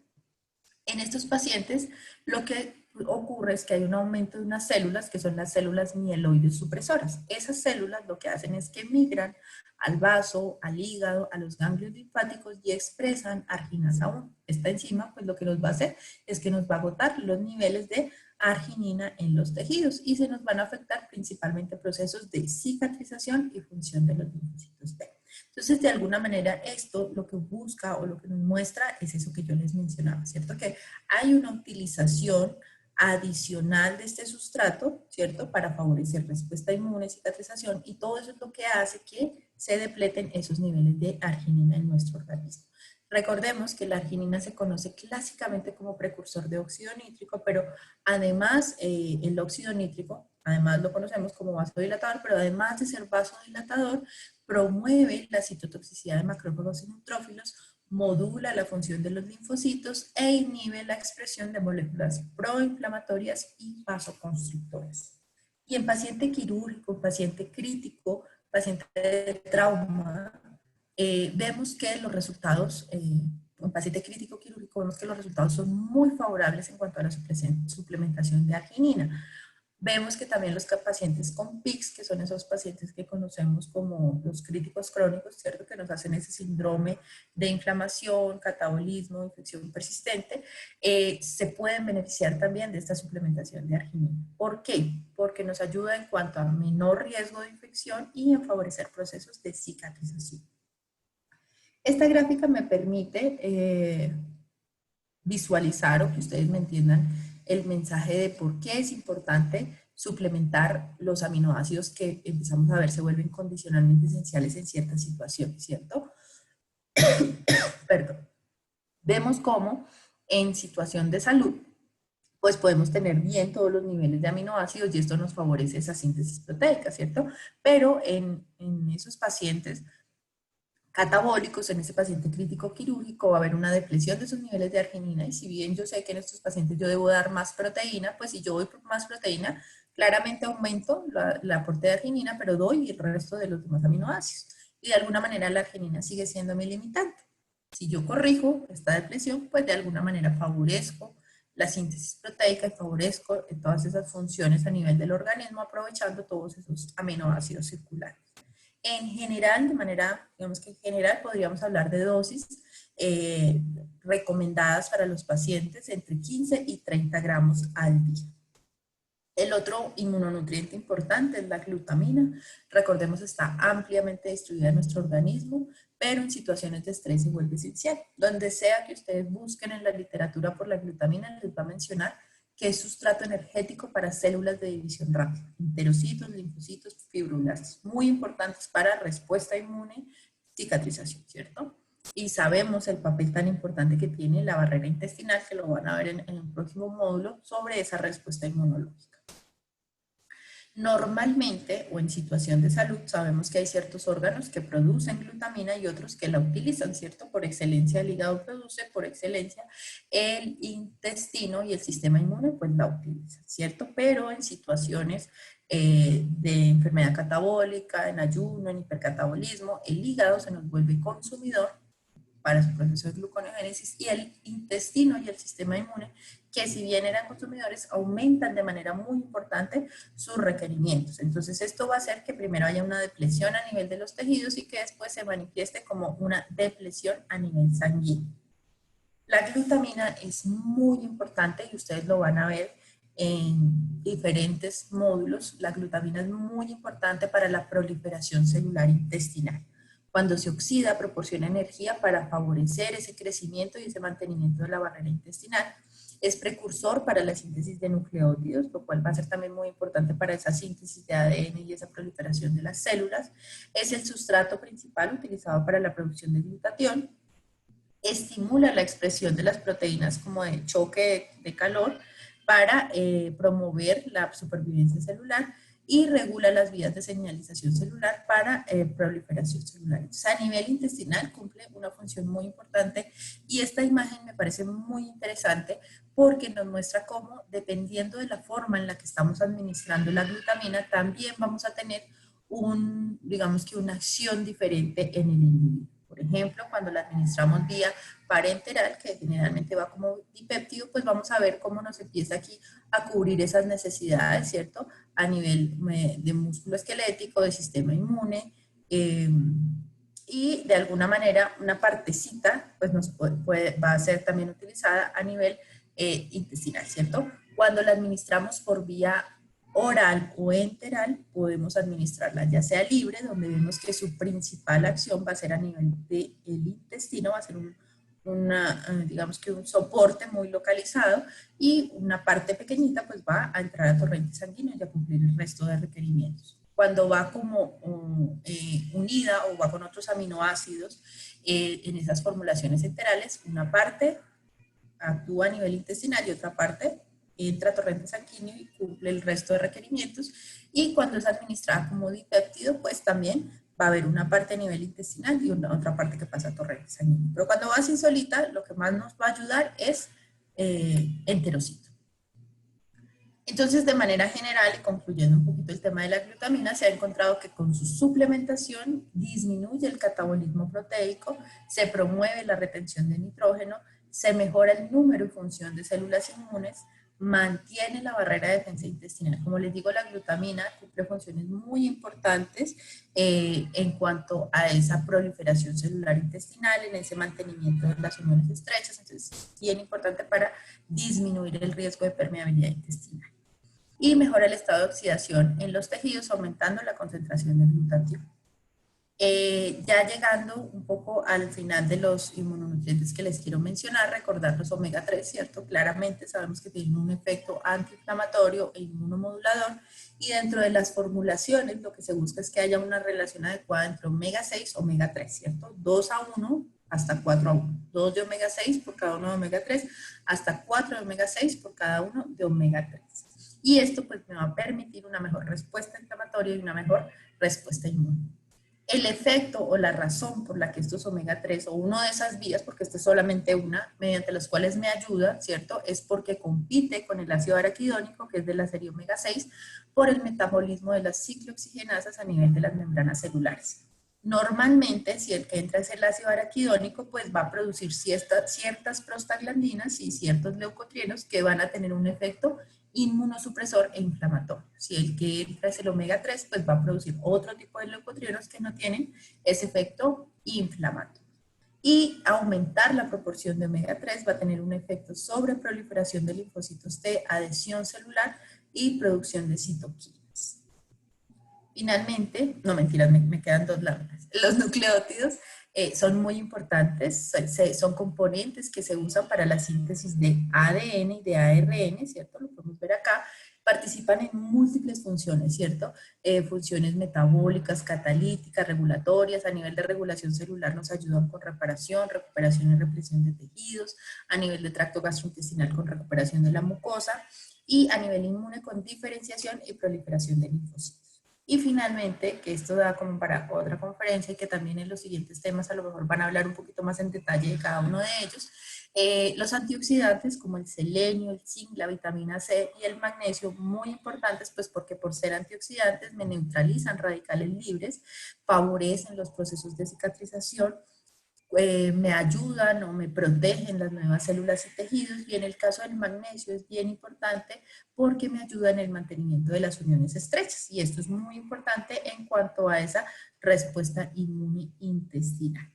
En estos pacientes lo que ocurre es que hay un aumento de unas células que son las células mieloides supresoras. Esas células lo que hacen es que migran al vaso, al hígado, a los ganglios linfáticos y expresan arginasa 1. Esta enzima pues lo que nos va a hacer es que nos va a agotar los niveles de arginina en los tejidos y se nos van a afectar principalmente procesos de cicatrización y función de los linfocitos B. Entonces, de alguna manera, esto lo que busca o lo que nos muestra es eso que yo les mencionaba, ¿cierto? Que hay una utilización adicional de este sustrato, ¿cierto? Para favorecer respuesta inmune, cicatrización, y todo eso es lo que hace que se depleten esos niveles de arginina en nuestro organismo. Recordemos que la arginina se conoce clásicamente como precursor de óxido nítrico, pero además el óxido nítrico, además lo conocemos como vasodilatador, pero además de ser vasodilatador, promueve la citotoxicidad de macrófagos y neutrófilos, modula la función de los linfocitos e inhibe la expresión de moléculas proinflamatorias y vasoconstrictoras. Y en paciente quirúrgico, paciente crítico, paciente de trauma, vemos que los resultados, en paciente crítico quirúrgico, vemos que los resultados son muy favorables en cuanto a la suplementación de arginina. Vemos que también los pacientes con PICS, que son esos pacientes que conocemos como los críticos crónicos, ¿cierto? Que nos hacen ese síndrome de inflamación, catabolismo, infección persistente, se pueden beneficiar también de esta suplementación de arginina. ¿Por qué? Porque nos ayuda en cuanto a menor riesgo de infección y en favorecer procesos de cicatrización. Esta gráfica me permite visualizar o que ustedes me entiendan el mensaje de por qué es importante suplementar los aminoácidos que empezamos a ver se vuelven condicionalmente esenciales en ciertas situaciones, ¿cierto? Perdón. Vemos cómo en situación de salud, pues podemos tener bien todos los niveles de aminoácidos y esto nos favorece esa síntesis proteica, ¿cierto? Pero en esos pacientes catabólicos, en ese paciente crítico quirúrgico va a haber una depresión de sus niveles de arginina y si bien yo sé que en estos pacientes yo debo dar más proteína, pues si yo doy más proteína, claramente aumento el aporte de arginina, pero doy el resto de los demás aminoácidos. Y de alguna manera la arginina sigue siendo mi limitante. Si yo corrijo esta depresión, pues de alguna manera favorezco la síntesis proteica y favorezco todas esas funciones a nivel del organismo aprovechando todos esos aminoácidos circulares. En general, de manera, digamos que en general podríamos hablar de dosis recomendadas para los pacientes entre 15 y 30 gramos al día. El otro inmunonutriente importante es la glutamina. Recordemos, está ampliamente distribuida en nuestro organismo, pero en situaciones de estrés se vuelve esencial. Donde sea que ustedes busquen en la literatura por la glutamina, les va a mencionar que es sustrato energético para células de división rápida, enterocitos, linfocitos, fibroblastos, muy importantes para respuesta inmune, cicatrización, ¿cierto? Y sabemos el papel tan importante que tiene la barrera intestinal, que lo van a ver en el próximo módulo, sobre esa respuesta inmunológica. Normalmente, o en situación de salud, sabemos que hay ciertos órganos que producen glutamina y otros que la utilizan, ¿cierto? Por excelencia el hígado produce, por excelencia el intestino y el sistema inmune pues la utiliza, ¿cierto? Pero en situaciones de enfermedad catabólica, en ayuno, en hipercatabolismo, el hígado se nos vuelve consumidor para su proceso de gluconeogénesis y el intestino y el sistema inmune, que si bien eran consumidores, aumentan de manera muy importante sus requerimientos. Entonces esto va a hacer que primero haya una depresión a nivel de los tejidos y que después se manifieste como una depresión a nivel sanguíneo. La glutamina es muy importante y ustedes lo van a ver en diferentes módulos. La glutamina es muy importante para la proliferación celular intestinal. Cuando se oxida, proporciona energía para favorecer ese crecimiento y ese mantenimiento de la barrera intestinal. Es precursor para la síntesis de nucleótidos, lo cual va a ser también muy importante para esa síntesis de ADN y esa proliferación de las células. Es el sustrato principal utilizado para la producción de glutatión. Estimula la expresión de las proteínas como de choque de calor para promover la supervivencia celular y regula las vías de señalización celular para proliferación celular. Entonces, a nivel intestinal cumple una función muy importante y esta imagen me parece muy interesante porque nos muestra cómo, dependiendo de la forma en la que estamos administrando la glutamina, también vamos a tener digamos que una acción diferente en el individuo. Por ejemplo, cuando la administramos vía parenteral, que generalmente va como dipéptido, pues vamos a ver cómo nos empieza aquí a cubrir esas necesidades, ¿cierto? A nivel de músculo esquelético, de sistema inmune, y de alguna manera una partecita pues va a ser también utilizada a nivel intestinal, ¿cierto? Cuando la administramos por vía oral o enteral, podemos administrarla ya sea libre, donde vemos que su principal acción va a ser a nivel del intestino, va a ser digamos que un soporte muy localizado, y una parte pequeñita pues va a entrar a torrente sanguíneo y a cumplir el resto de requerimientos. Cuando va como unida o va con otros aminoácidos en esas formulaciones enterales, una parte actúa a nivel intestinal y otra parte entra a torrente sanguíneo y cumple el resto de requerimientos. Y cuando es administrada como dipéptido, pues también va a haber una parte a nivel intestinal y otra parte que pasa a torrente sanguíneo. Pero cuando va así solita, lo que más nos va a ayudar es enterocito. Entonces, de manera general, y concluyendo un poquito el tema de la glutamina, se ha encontrado que con su suplementación disminuye el catabolismo proteico, se promueve la retención de nitrógeno, se mejora el número y función de células inmunes, mantiene la barrera de defensa intestinal. Como les digo, la glutamina cumple funciones muy importantes en cuanto a esa proliferación celular intestinal, en ese mantenimiento de las uniones estrechas, entonces es bien importante para disminuir el riesgo de permeabilidad intestinal. Y mejora el estado de oxidación en los tejidos, aumentando la concentración de glutatión. Ya llegando un poco al final de los inmunonutrientes que les quiero mencionar, recordar los omega 3, ¿cierto? Claramente sabemos que tienen un efecto antiinflamatorio e inmunomodulador, y dentro de las formulaciones lo que se busca es que haya una relación adecuada entre omega 6 y omega 3, ¿cierto? 2:1 hasta 4:1. 2 de omega 6 por cada uno de omega 3, hasta 4 de omega 6 por cada uno de omega 3. Y esto pues me va a permitir una mejor respuesta inflamatoria y una mejor respuesta inmune. El efecto o la razón por la que estos omega 3 o una de esas vías, porque esta es solamente una, mediante las cuales me ayuda, ¿cierto? Es porque compite con el ácido araquidónico, que es de la serie omega 6, por el metabolismo de las ciclooxigenasas a nivel de las membranas celulares. Normalmente, si el que entra es el ácido araquidónico, pues va a producir ciertas prostaglandinas y ciertos leucotrienos que van a tener un efecto inmunosupresor e inflamatorio. Si el que entra es el omega 3, pues va a producir otro tipo de leucotrienos que no tienen ese efecto inflamatorio. Y aumentar la proporción de omega 3 va a tener un efecto sobre proliferación de linfocitos T, adhesión celular y producción de citoquinas. Finalmente, no mentiras, me quedan dos láminas. Los nucleótidos son muy importantes, son componentes que se usan para la síntesis de ADN y de ARN, ¿cierto? Lo podemos ver acá. Participan en múltiples funciones, ¿cierto? Funciones metabólicas, catalíticas, regulatorias. A nivel de regulación celular nos ayudan con reparación, recuperación y represión de tejidos. A nivel de tracto gastrointestinal con recuperación de la mucosa. Y a nivel inmune con diferenciación y proliferación de linfocitos. Y finalmente, que esto da como para otra conferencia y que también en los siguientes temas a lo mejor van a hablar un poquito más en detalle de cada uno de ellos, los antioxidantes como el selenio, el zinc, la vitamina C y el magnesio, muy importantes pues porque por ser antioxidantes me neutralizan radicales libres, favorecen los procesos de cicatrización, me ayudan o me protegen las nuevas células y tejidos, y en el caso del magnesio es bien importante porque me ayuda en el mantenimiento de las uniones estrechas, y esto es muy importante en cuanto a esa respuesta inmune intestinal.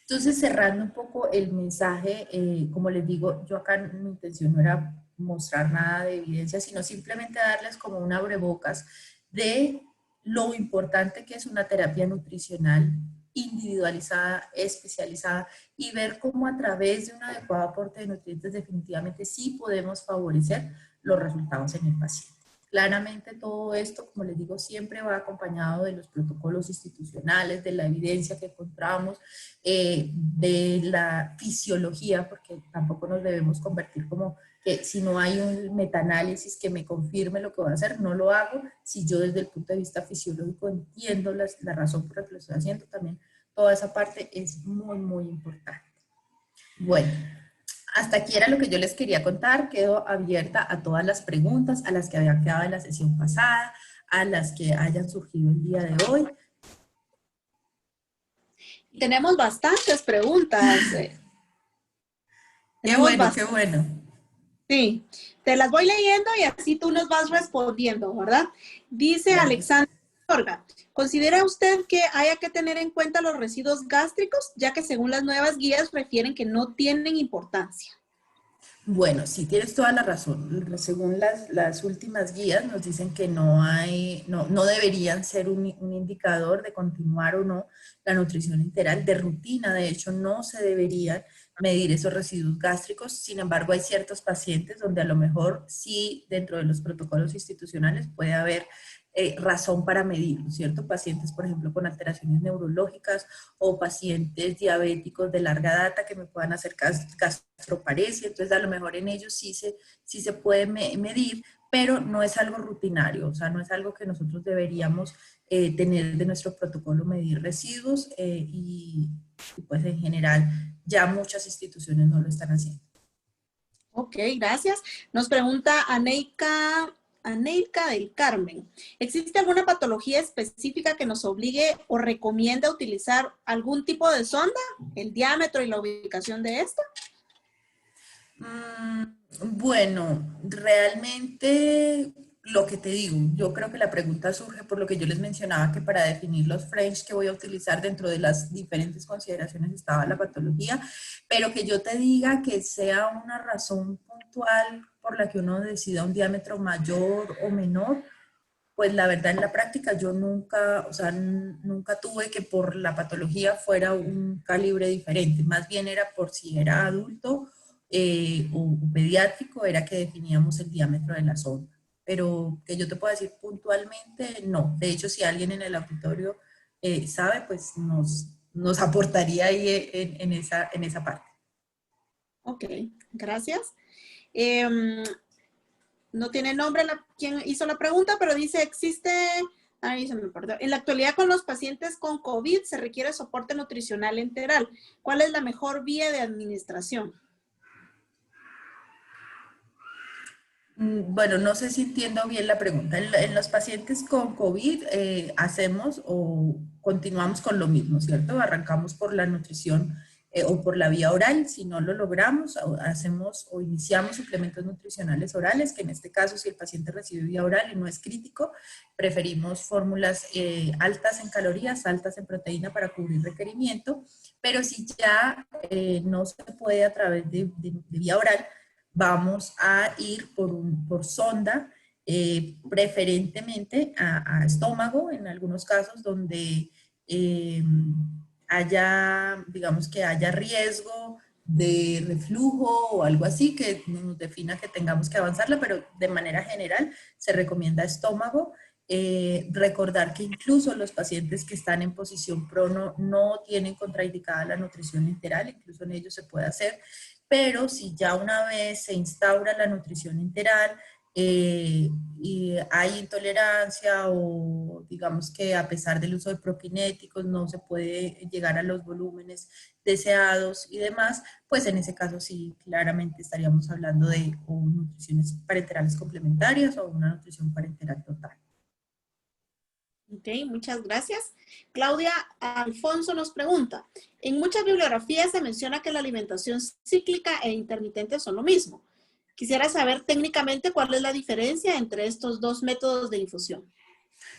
Entonces, cerrando un poco el mensaje, como les digo, yo acá mi intención no era mostrar nada de evidencia, sino simplemente darles como un abrebocas de lo importante que es una terapia nutricional individualizada, especializada, y ver cómo a través de un adecuado aporte de nutrientes definitivamente sí podemos favorecer los resultados en el paciente. Claramente todo esto, como les digo, siempre va acompañado de los protocolos institucionales, de la evidencia que encontramos, de la fisiología, porque tampoco nos debemos convertir como que si no hay un metaanálisis que me confirme lo que voy a hacer, no lo hago. Si yo desde el punto de vista fisiológico entiendo la razón por la que lo estoy haciendo, también toda esa parte es muy, muy importante. Bueno, hasta aquí era lo que yo les quería contar. Quedo abierta a todas las preguntas, a las que habían quedado en la sesión pasada, a las que hayan surgido el día de hoy. Tenemos bastantes preguntas. Qué Tenemos bueno, qué bueno. Sí, te las voy leyendo y así tú nos vas respondiendo, ¿verdad? Dice Claro que sí. Alexandra Orga, ¿considera usted que haya que tener en cuenta los residuos gástricos, ya que según las nuevas guías refieren que no tienen importancia? Bueno, sí, tienes toda la razón. Según las últimas guías nos dicen que no deberían ser un indicador de continuar o no la nutrición integral. De rutina, de hecho, no se deberían medir esos residuos gástricos. Sin embargo, hay ciertos pacientes donde a lo mejor sí dentro de los protocolos institucionales puede haber razón para medirlo, ¿cierto? Pacientes, por ejemplo, con alteraciones neurológicas o pacientes diabéticos de larga data que me puedan hacer gastroparesia, entonces a lo mejor en ellos sí se puede medir, pero no es algo rutinario, o sea, no es algo que nosotros deberíamos tener de nuestro protocolo medir residuos y pues en general ya muchas instituciones no lo están haciendo. Ok, gracias. Nos pregunta Aneika del Carmen. ¿Existe alguna patología específica que nos obligue o recomienda utilizar algún tipo de sonda? ¿El diámetro y la ubicación de esta? Bueno, realmente lo que te digo, yo creo que la pregunta surge por lo que yo les mencionaba que para definir los frames que voy a utilizar dentro de las diferentes consideraciones estaba la patología, pero que yo te diga que sea una razón puntual por la que uno decida un diámetro mayor o menor, pues la verdad en la práctica yo nunca, o sea, nunca tuve que por la patología fuera un calibre diferente, más bien era por si era adulto o pediátrico, era que definíamos el diámetro de la sonda. Pero que yo te pueda decir puntualmente, no. De hecho, si alguien en el auditorio sabe, pues nos aportaría ahí en esa parte. Ok, gracias. No tiene nombre quien hizo la pregunta, pero dice, existe, ahí se me perdió. En la actualidad con los pacientes con COVID se requiere soporte nutricional enteral. ¿Cuál es la mejor vía de administración? Bueno, no sé si entiendo bien la pregunta. En los pacientes con COVID hacemos o continuamos con lo mismo, ¿cierto? Arrancamos por la nutrición o por la vía oral. Si no lo logramos, hacemos o iniciamos suplementos nutricionales orales, que en este caso, si el paciente recibe vía oral y no es crítico, preferimos fórmulas altas en calorías, altas en proteína para cubrir requerimiento. Pero si ya no se puede a través de vía oral, vamos a ir por sonda, preferentemente a estómago, en algunos casos donde haya, digamos que haya riesgo de reflujo o algo así que nos defina que tengamos que avanzarla, pero de manera general se recomienda estómago. Recordar que incluso los pacientes que están en posición prono no tienen contraindicada la nutrición enteral, incluso en ellos se puede hacer, pero si ya una vez se instaura la nutrición enteral y hay intolerancia o digamos que a pesar del uso de prokinéticos no se puede llegar a los volúmenes deseados y demás, pues en ese caso sí, claramente estaríamos hablando de o nutriciones parenterales complementarias o una nutrición parenteral total. Ok, muchas gracias. Claudia Alfonso nos pregunta, en muchas bibliografías se menciona que la alimentación cíclica e intermitente son lo mismo. Quisiera saber técnicamente cuál es la diferencia entre estos dos métodos de infusión.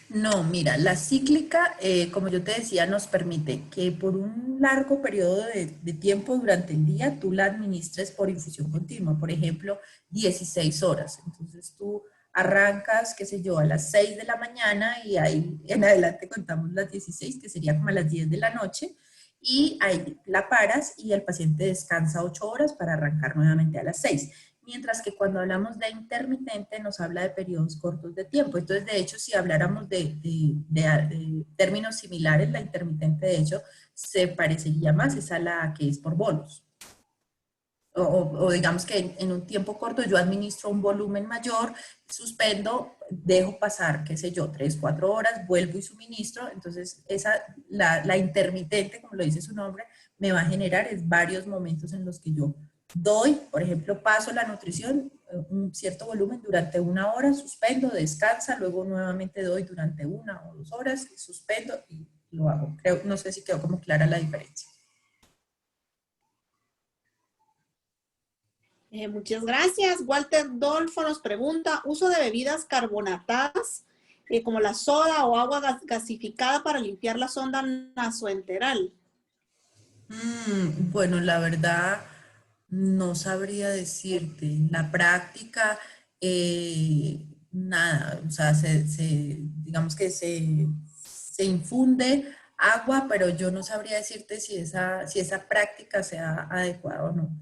No, mira, la cíclica, como yo te decía, nos permite que por un largo periodo de tiempo durante el día tú la administres por infusión continua, por ejemplo, 16 horas. Entonces tú arrancas, qué sé yo, a las 6 de la mañana y ahí en adelante contamos las 16, que sería como a las 10 de la noche, y ahí la paras y el paciente descansa 8 horas para arrancar nuevamente a las 6. Mientras que cuando hablamos de intermitente nos habla de periodos cortos de tiempo. Entonces, de hecho, si habláramos de términos similares, la intermitente, de hecho, se parecería más es a la que es por bolos. O digamos que en un tiempo corto yo administro un volumen mayor, suspendo, dejo pasar, qué sé yo, 3, 4 horas, vuelvo y suministro. Entonces, la intermitente, como lo dice su nombre, me va a generar es varios momentos en los que yo doy, por ejemplo, paso la nutrición, un cierto volumen durante 1 hora, suspendo, descansa, luego nuevamente doy durante 1 o 2 horas, suspendo y lo hago. Creo, no sé si quedó como clara la diferencia. Muchas gracias. Walter Dolfo nos pregunta, ¿uso de bebidas carbonatadas como la soda o agua gasificada para limpiar la sonda nasoenteral? Bueno, la verdad no sabría decirte. La práctica, nada, o sea, digamos que se infunde agua, pero yo no sabría decirte si esa práctica sea adecuada o no.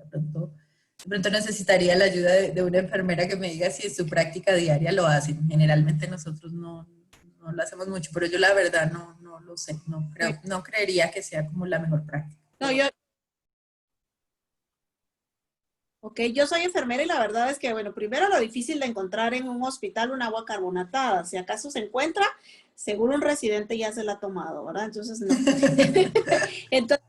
De pronto necesitaría la ayuda de una enfermera que me diga si en su práctica diaria lo hacen. Generalmente nosotros no lo hacemos mucho, pero yo la verdad no lo sé, no creería que sea como la mejor práctica. No, yo soy enfermera y la verdad es que, bueno, primero lo difícil de encontrar en un hospital un agua carbonatada. Si acaso se encuentra, seguro un residente ya se la ha tomado, ¿verdad? Entonces, no. Entonces,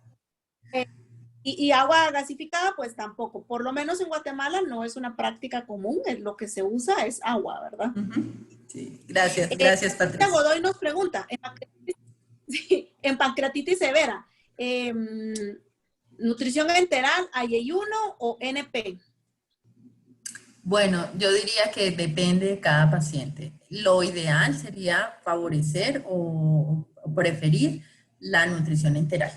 y agua gasificada, pues tampoco. Por lo menos en Guatemala no es una práctica común, lo que se usa es agua, ¿verdad? Sí, gracias Patricia. Godoy nos pregunta, sí, en pancreatitis severa, ¿nutrición enteral, ayuno o NP? Bueno, yo diría que depende de cada paciente. Lo ideal sería favorecer o preferir la nutrición enteral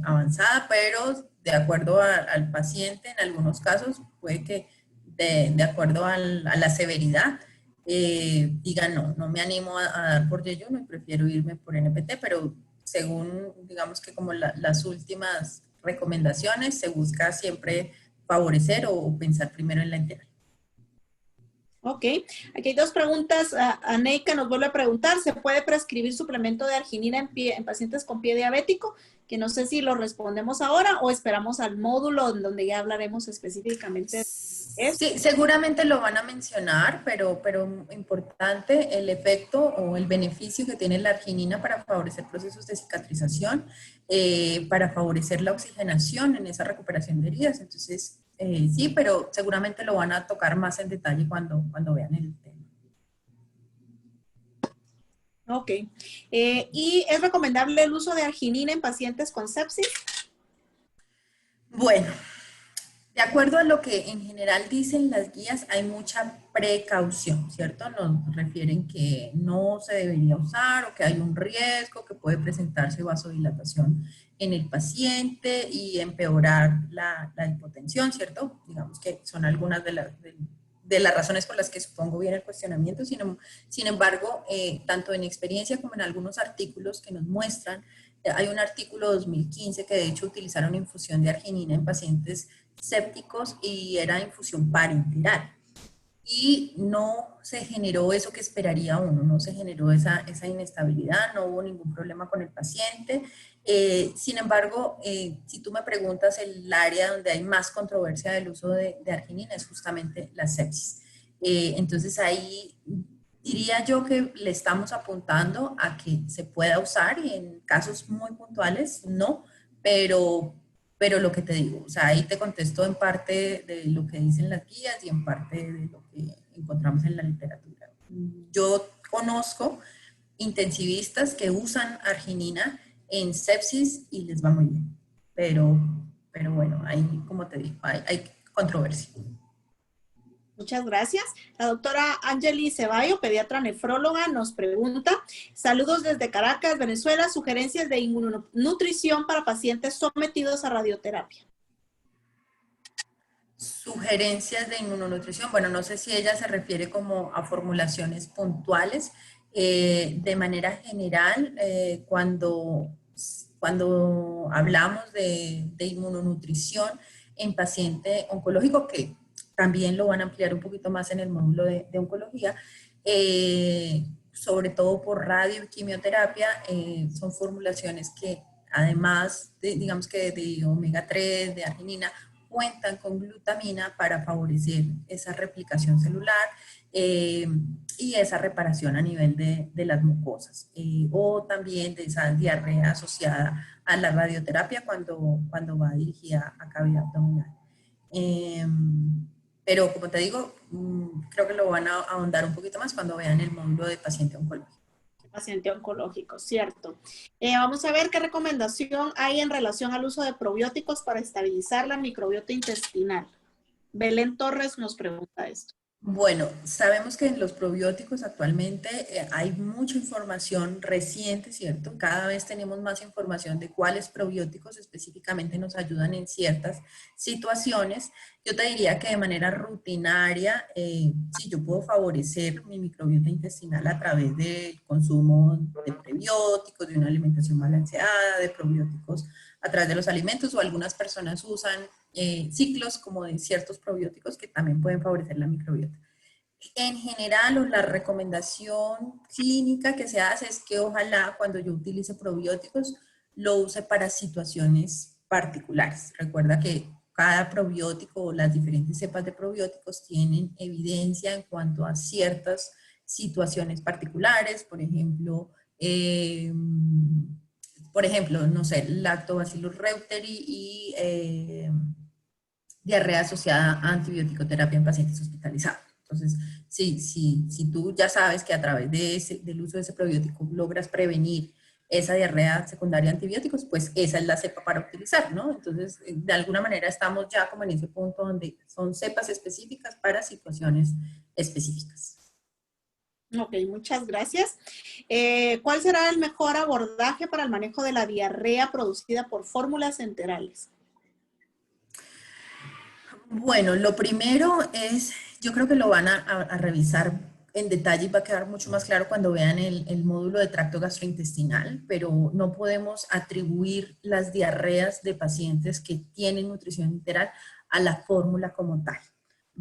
avanzada, pero de acuerdo al paciente, en algunos casos puede que de acuerdo a la severidad, digan no me animo a dar por yeyuno y prefiero irme por NPT, pero según digamos que como las últimas recomendaciones, se busca siempre favorecer o pensar primero en la entera. Ok, aquí hay dos preguntas. A Neika nos vuelve a preguntar, ¿se puede prescribir suplemento de arginina en pacientes con pie diabético? Que no sé si lo respondemos ahora o esperamos al módulo en donde ya hablaremos específicamente de esto. Sí, seguramente lo van a mencionar, pero importante el efecto o el beneficio que tiene la arginina para favorecer procesos de cicatrización, para favorecer la oxigenación en esa recuperación de heridas. Entonces, sí, pero seguramente lo van a tocar más en detalle cuando vean el tema. Ok. ¿Y es recomendable el uso de arginina en pacientes con sepsis? Bueno, de acuerdo a lo que en general dicen las guías, hay mucha precaución, ¿cierto? Nos refieren que no se debería usar o que hay un riesgo, que puede presentarse vasodilatación en el paciente y empeorar la hipotensión, ¿cierto? Digamos que son algunas de las razones por las que supongo viene el cuestionamiento. Sin embargo, tanto en experiencia como en algunos artículos que nos muestran, hay un artículo 2015 que de hecho utilizaron infusión de arginina en pacientes sépticos y era infusión parenteral. Y no se generó eso que esperaría uno, no se generó esa inestabilidad, no hubo ningún problema con el paciente. Sin embargo, si tú me preguntas, el área donde hay más controversia del uso de arginina es justamente la sepsis. Entonces ahí diría yo que le estamos apuntando a que se pueda usar y en casos muy puntuales no, pero lo que te digo, o sea, ahí te contesto en parte de lo que dicen las guías y en parte de lo que encontramos en la literatura. Yo conozco intensivistas que usan arginina en sepsis y les va muy bien, pero bueno, ahí, como te digo, hay controversia. Muchas gracias. La doctora Angeli Ceballo, pediatra nefróloga, nos pregunta, saludos desde Caracas, Venezuela, sugerencias de inmunonutrición para pacientes sometidos a radioterapia. Sugerencias de inmunonutrición, bueno, no sé si ella se refiere como a formulaciones puntuales. De manera general, cuando hablamos de inmunonutrición en paciente oncológico, que también lo van a ampliar un poquito más en el módulo de oncología, sobre todo por radio y quimioterapia, son formulaciones que además de, digamos que de omega 3, de arginina, cuentan con glutamina para favorecer esa replicación celular y esa reparación a nivel de las mucosas o también de esa diarrea asociada a la radioterapia cuando va dirigida a cavidad abdominal. Pero como te digo, creo que lo van a ahondar un poquito más cuando vean el módulo de paciente oncológico. Paciente oncológico, cierto. Vamos a ver qué recomendación hay en relación al uso de probióticos para estabilizar la microbiota intestinal. Belén Torres nos pregunta esto. Bueno, sabemos que en los probióticos actualmente hay mucha información reciente, ¿cierto? Cada vez tenemos más información de cuáles probióticos específicamente nos ayudan en ciertas situaciones. Yo te diría que de manera rutinaria, sí, yo puedo favorecer mi microbiota intestinal a través del consumo de prebióticos, de una alimentación balanceada, de probióticos a través de los alimentos, o algunas personas usan ciclos como de ciertos probióticos que también pueden favorecer la microbiota. En general, o la recomendación clínica que se hace es que ojalá cuando yo utilice probióticos lo use para situaciones particulares. Recuerda que cada probiótico o las diferentes cepas de probióticos tienen evidencia en cuanto a ciertas situaciones particulares, por ejemplo, no sé, Lactobacillus reuteri y diarrea asociada a antibiótico-terapia en pacientes hospitalizados. Entonces, si tú ya sabes que a través del uso de ese probiótico logras prevenir esa diarrea secundaria a antibióticos, pues esa es la cepa para utilizar, ¿no? Entonces, de alguna manera estamos ya como en ese punto donde son cepas específicas para situaciones específicas. Ok, muchas gracias. ¿Cuál será el mejor abordaje para el manejo de la diarrea producida por fórmulas enterales? Bueno, lo primero es, yo creo que lo van a revisar en detalle y va a quedar mucho más claro cuando vean el módulo de tracto gastrointestinal, pero no podemos atribuir las diarreas de pacientes que tienen nutrición enteral a la fórmula como tal.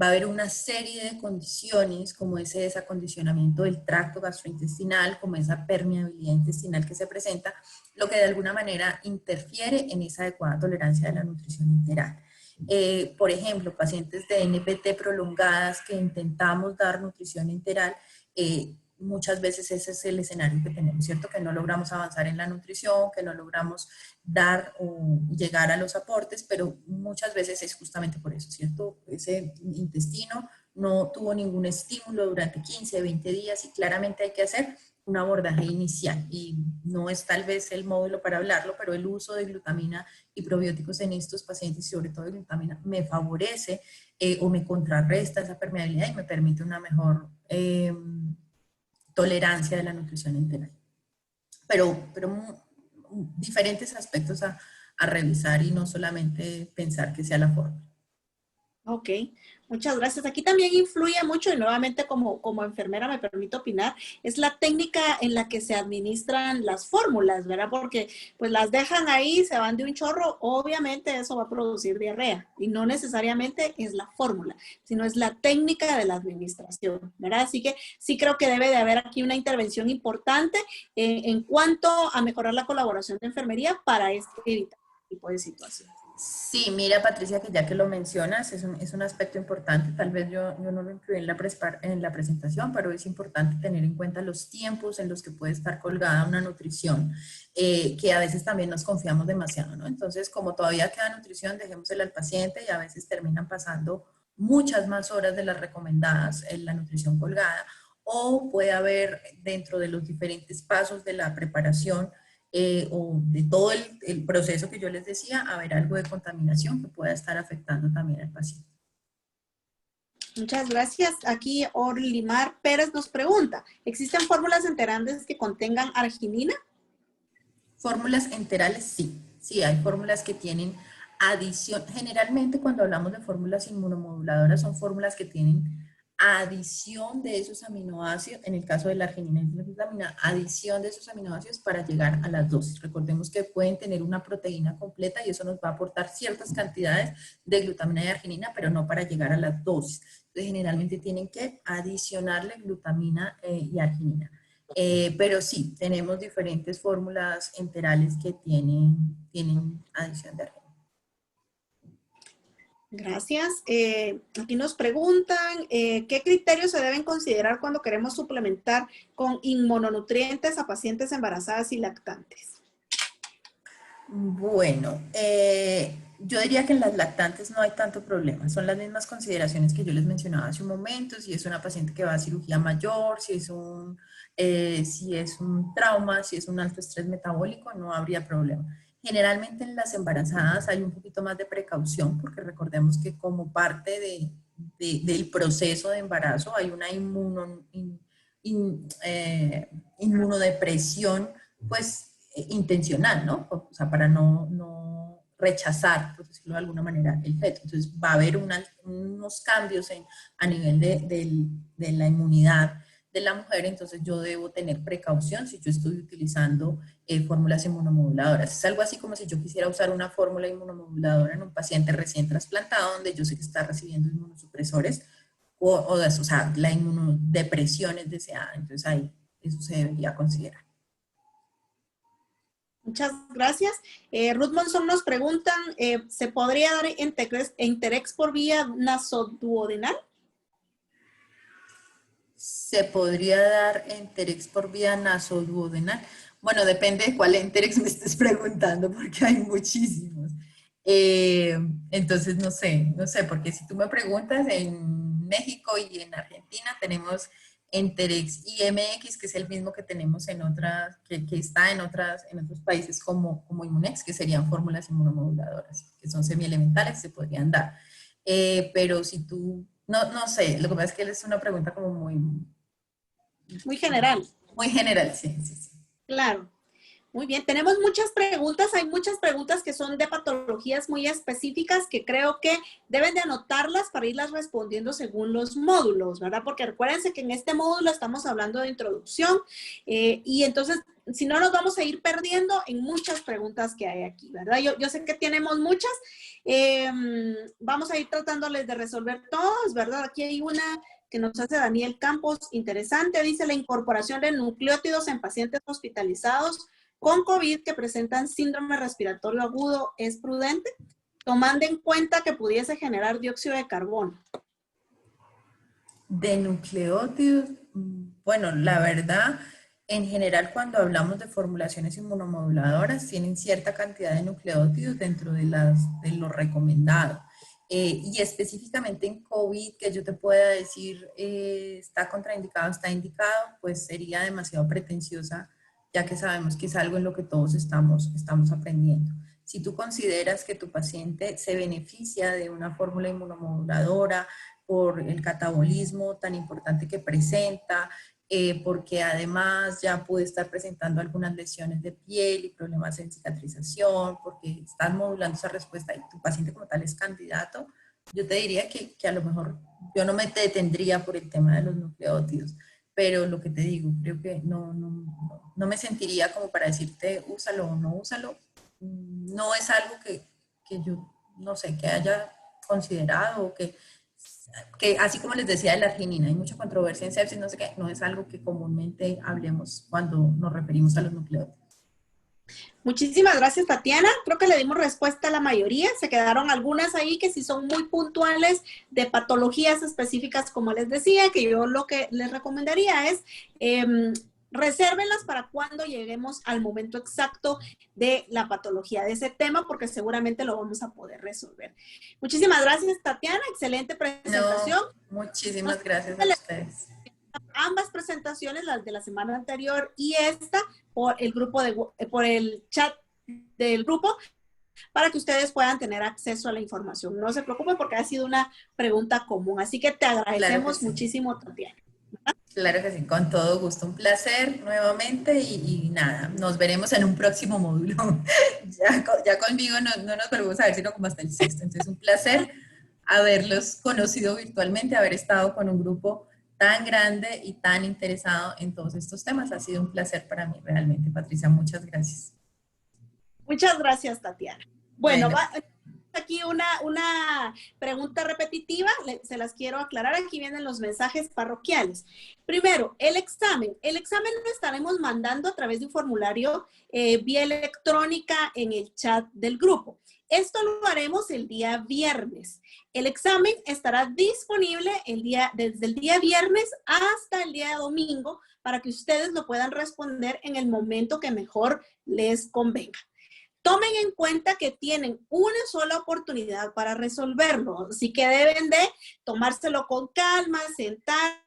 Va a haber una serie de condiciones como ese desacondicionamiento del tracto gastrointestinal, como esa permeabilidad intestinal que se presenta, lo que de alguna manera interfiere en esa adecuada tolerancia de la nutrición enteral. Por ejemplo, pacientes de NPT prolongadas que intentamos dar nutrición enteral, muchas veces ese es el escenario que tenemos, ¿cierto? Que no logramos avanzar en la nutrición, que no logramos dar o llegar a los aportes, pero muchas veces es justamente por eso, ¿cierto? Ese intestino no tuvo ningún estímulo durante 15, 20 días y claramente hay que hacer un abordaje inicial y no es tal vez el módulo para hablarlo, pero el uso de glutamina y probióticos en estos pacientes, y sobre todo de glutamina, me favorece o me contrarresta esa permeabilidad y me permite una mejor tolerancia de la nutrición enteral. Pero diferentes aspectos a revisar y no solamente pensar que sea la forma. Ok, muchas gracias. Aquí también influye mucho, y nuevamente como enfermera me permito opinar, es la técnica en la que se administran las fórmulas, ¿verdad? Porque pues las dejan ahí, se van de un chorro, obviamente eso va a producir diarrea, y no necesariamente es la fórmula, sino es la técnica de la administración, ¿verdad? Así que sí creo que debe de haber aquí una intervención importante en cuanto a mejorar la colaboración de enfermería para evitar este tipo de situaciones. Sí, mira Patricia, que ya que lo mencionas, es un aspecto importante, tal vez yo no lo incluí en la presentación, pero es importante tener en cuenta los tiempos en los que puede estar colgada una nutrición, que a veces también nos confiamos demasiado, ¿no? Entonces, como todavía queda nutrición, dejémosela al paciente y a veces terminan pasando muchas más horas de las recomendadas en la nutrición colgada, o puede haber dentro de los diferentes pasos de la preparación o de todo el proceso que yo les decía, haber algo de contaminación que pueda estar afectando también al paciente. Muchas gracias. Aquí Orlimar Pérez nos pregunta, ¿existen fórmulas enterantes que contengan arginina? Fórmulas enterales, sí. Sí, hay fórmulas que tienen adición. Generalmente cuando hablamos de fórmulas inmunomoduladoras son fórmulas que tienen adición de esos aminoácidos, en el caso de la arginina y la glutamina, adición de esos aminoácidos para llegar a las dosis. Recordemos que pueden tener una proteína completa y eso nos va a aportar ciertas cantidades de glutamina y arginina, pero no para llegar a las dosis. Entonces, generalmente tienen que adicionarle glutamina y arginina. Pero sí, tenemos diferentes fórmulas enterales que tienen adición de arginina. Gracias. Aquí nos preguntan, ¿qué criterios se deben considerar cuando queremos suplementar con inmunonutrientes a pacientes embarazadas y lactantes? Bueno, yo diría que en las lactantes no hay tanto problema. Son las mismas consideraciones que yo les mencionaba hace un momento. Si es una paciente que va a cirugía mayor, si es un si es un trauma, si es un alto estrés metabólico, no habría problema. Generalmente en las embarazadas hay un poquito más de precaución porque recordemos que como parte del proceso de embarazo hay una inmunodepresión pues intencional, ¿no? O sea, para no rechazar, por decirlo de alguna manera, el feto. Entonces va a haber unos cambios a nivel de la inmunidad de la mujer, entonces yo debo tener precaución si yo estoy utilizando fórmulas inmunomoduladoras. Es algo así como si yo quisiera usar una fórmula inmunomoduladora en un paciente recién trasplantado, donde yo sé que está recibiendo inmunosupresores, o sea, la inmunodepresión es deseada. Entonces ahí eso se debería considerar. Muchas gracias. Ruth Monzón nos preguntan, ¿se podría dar Enterex por vía nasoduodenal? ¿Se podría dar Enterex por vía nasoduodenal? Bueno, depende de cuál Enterex me estés preguntando, porque hay muchísimos. Entonces, no sé, porque si tú me preguntas, en México y en Argentina tenemos Enterex IMX, que es el mismo que tenemos en otras, que está en otros países como Immunex, que serían fórmulas inmunomoduladoras, que son semielementales, se podrían dar. Pero si tú, no sé, lo que pasa es que es una pregunta como Muy general. muy general, sí, sí, sí. Claro. Muy bien, tenemos muchas preguntas, hay muchas preguntas que son de patologías muy específicas que creo que deben de anotarlas para irlas respondiendo según los módulos, ¿verdad? Porque recuérdense que en este módulo estamos hablando de introducción y entonces si no nos vamos a ir perdiendo en muchas preguntas que hay aquí, ¿verdad? Yo sé que tenemos muchas, vamos a ir tratándoles de resolver todas, ¿verdad? Aquí hay una que nos hace Daniel Campos, interesante, dice la incorporación de nucleótidos en pacientes hospitalizados con COVID que presentan síndrome respiratorio agudo, ¿es prudente? Tomando en cuenta que pudiese generar dióxido de carbono. De nucleótidos, bueno, la verdad, en general cuando hablamos de formulaciones inmunomoduladoras, tienen cierta cantidad de nucleótidos dentro de lo recomendado. Y específicamente en COVID, que yo te pueda decir está contraindicado, está indicado, pues sería demasiado pretenciosa, ya que sabemos que es algo en lo que todos estamos aprendiendo. Si tú consideras que tu paciente se beneficia de una fórmula inmunomoduladora por el catabolismo tan importante que presenta, porque además ya puede estar presentando algunas lesiones de piel y problemas en cicatrización, porque estás modulando esa respuesta y tu paciente como tal es candidato, yo te diría que a lo mejor yo no me detendría por el tema de los nucleótidos, pero lo que te digo, creo que no me sentiría como para decirte úsalo o no úsalo. No es algo que yo, no sé, que haya considerado o que así como les decía de la arginina, hay mucha controversia en sepsis, no sé qué, no es algo que comúnmente hablemos cuando nos referimos a los nucleótidos. Muchísimas gracias, Tatiana. Creo que le dimos respuesta a la mayoría. Se quedaron algunas ahí que sí son muy puntuales de patologías específicas, como les decía, que yo lo que les recomendaría es resérvenlas para cuando lleguemos al momento exacto de la patología de ese tema, porque seguramente lo vamos a poder resolver. Muchísimas gracias, Tatiana. Excelente presentación. No, muchísimas gracias a ustedes. Ambas presentaciones, las de la semana anterior y esta, por el grupo por el chat del grupo, para que ustedes puedan tener acceso a la información. No se preocupen porque ha sido una pregunta común. Así que te agradecemos Claro muchísimo, Tatiana. Claro que sí, con todo gusto. Un placer nuevamente y nada, nos veremos en un próximo módulo. Ya conmigo no nos volvemos a ver, sino como hasta el sexto. Entonces, un placer haberlos conocido virtualmente, haber estado con un grupo tan grande y tan interesado en todos estos temas. Ha sido un placer para mí realmente, Patricia. Muchas gracias. Muchas gracias, Tatiana. Bueno. Aquí una pregunta repetitiva, se las quiero aclarar. Aquí vienen los mensajes parroquiales. Primero, el examen. El examen lo estaremos mandando a través de un formulario vía electrónica en el chat del grupo. Esto lo haremos el día viernes. El examen estará disponible desde el día viernes hasta el día domingo para que ustedes lo puedan responder en el momento que mejor les convenga. Tomen en cuenta que tienen una sola oportunidad para resolverlo, así que deben de tomárselo con calma, sentar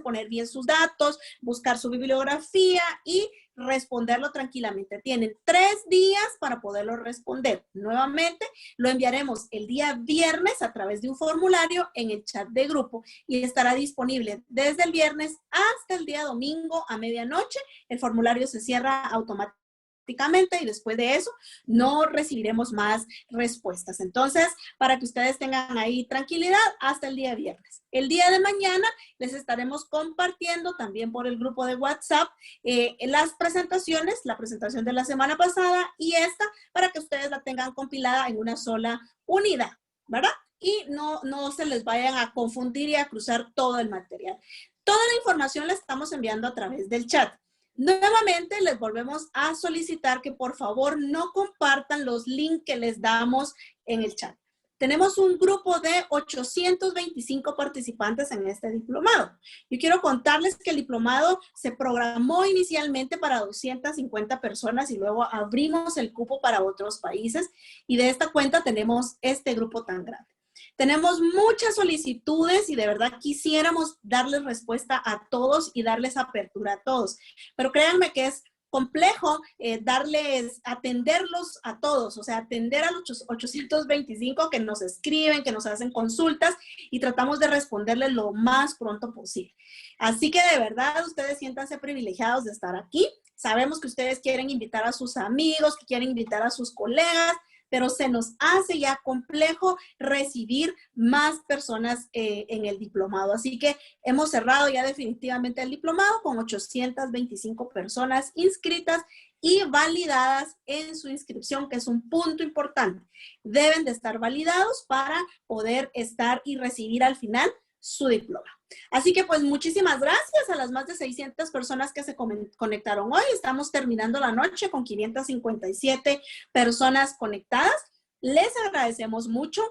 poner bien sus datos, buscar su bibliografía y responderlo tranquilamente. Tienen 3 días para poderlo responder. Nuevamente, lo enviaremos el día viernes a través de un formulario en el chat de grupo y estará disponible desde el viernes hasta el día domingo a medianoche. El formulario se cierra automáticamente y después de eso no recibiremos más respuestas. Entonces, para que ustedes tengan ahí tranquilidad hasta el día viernes. El día de mañana les estaremos compartiendo también por el grupo de WhatsApp las presentaciones, la presentación de la semana pasada y esta, para que ustedes la tengan compilada en una sola unidad, ¿verdad? Y no se les vayan a confundir y a cruzar todo el material. Toda la información la estamos enviando a través del chat. Nuevamente les volvemos a solicitar que por favor no compartan los links que les damos en el chat. Tenemos un grupo de 825 participantes en este diplomado. Yo quiero contarles que el diplomado se programó inicialmente para 250 personas y luego abrimos el cupo para otros países y de esta cuenta tenemos este grupo tan grande. Tenemos muchas solicitudes y de verdad quisiéramos darles respuesta a todos y darles apertura a todos. Pero créanme que es complejo atenderlos a todos, o sea, atender a los 825 que nos escriben, que nos hacen consultas y tratamos de responderles lo más pronto posible. Así que de verdad ustedes siéntanse privilegiados de estar aquí. Sabemos que ustedes quieren invitar a sus amigos, que quieren invitar a sus colegas, pero se nos hace ya complejo recibir más personas en el diplomado. Así que hemos cerrado ya definitivamente el diplomado con 825 personas inscritas y validadas en su inscripción, que es un punto importante. Deben de estar validados para poder estar y recibir al final su diploma. Así que pues muchísimas gracias a las más de 600 personas que se conectaron hoy. Estamos terminando la noche con 557 personas conectadas. Les agradecemos mucho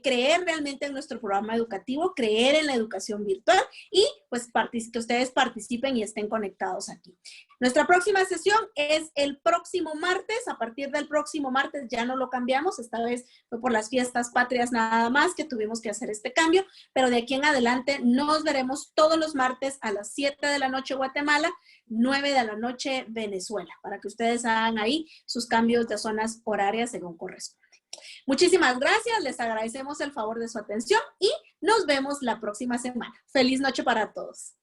creer realmente en nuestro programa educativo, creer en la educación virtual y pues que ustedes participen y estén conectados aquí. Nuestra próxima sesión es el próximo martes. A partir del próximo martes ya no lo cambiamos. Esta vez fue por las fiestas patrias nada más que tuvimos que hacer este cambio, pero de aquí en adelante nos veremos todos los martes a las 7 de la noche Guatemala, 9 de la noche Venezuela, para que ustedes hagan ahí sus cambios de zonas horarias según corresponde. Muchísimas gracias, les agradecemos el favor de su atención y nos vemos la próxima semana. Feliz noche para todos.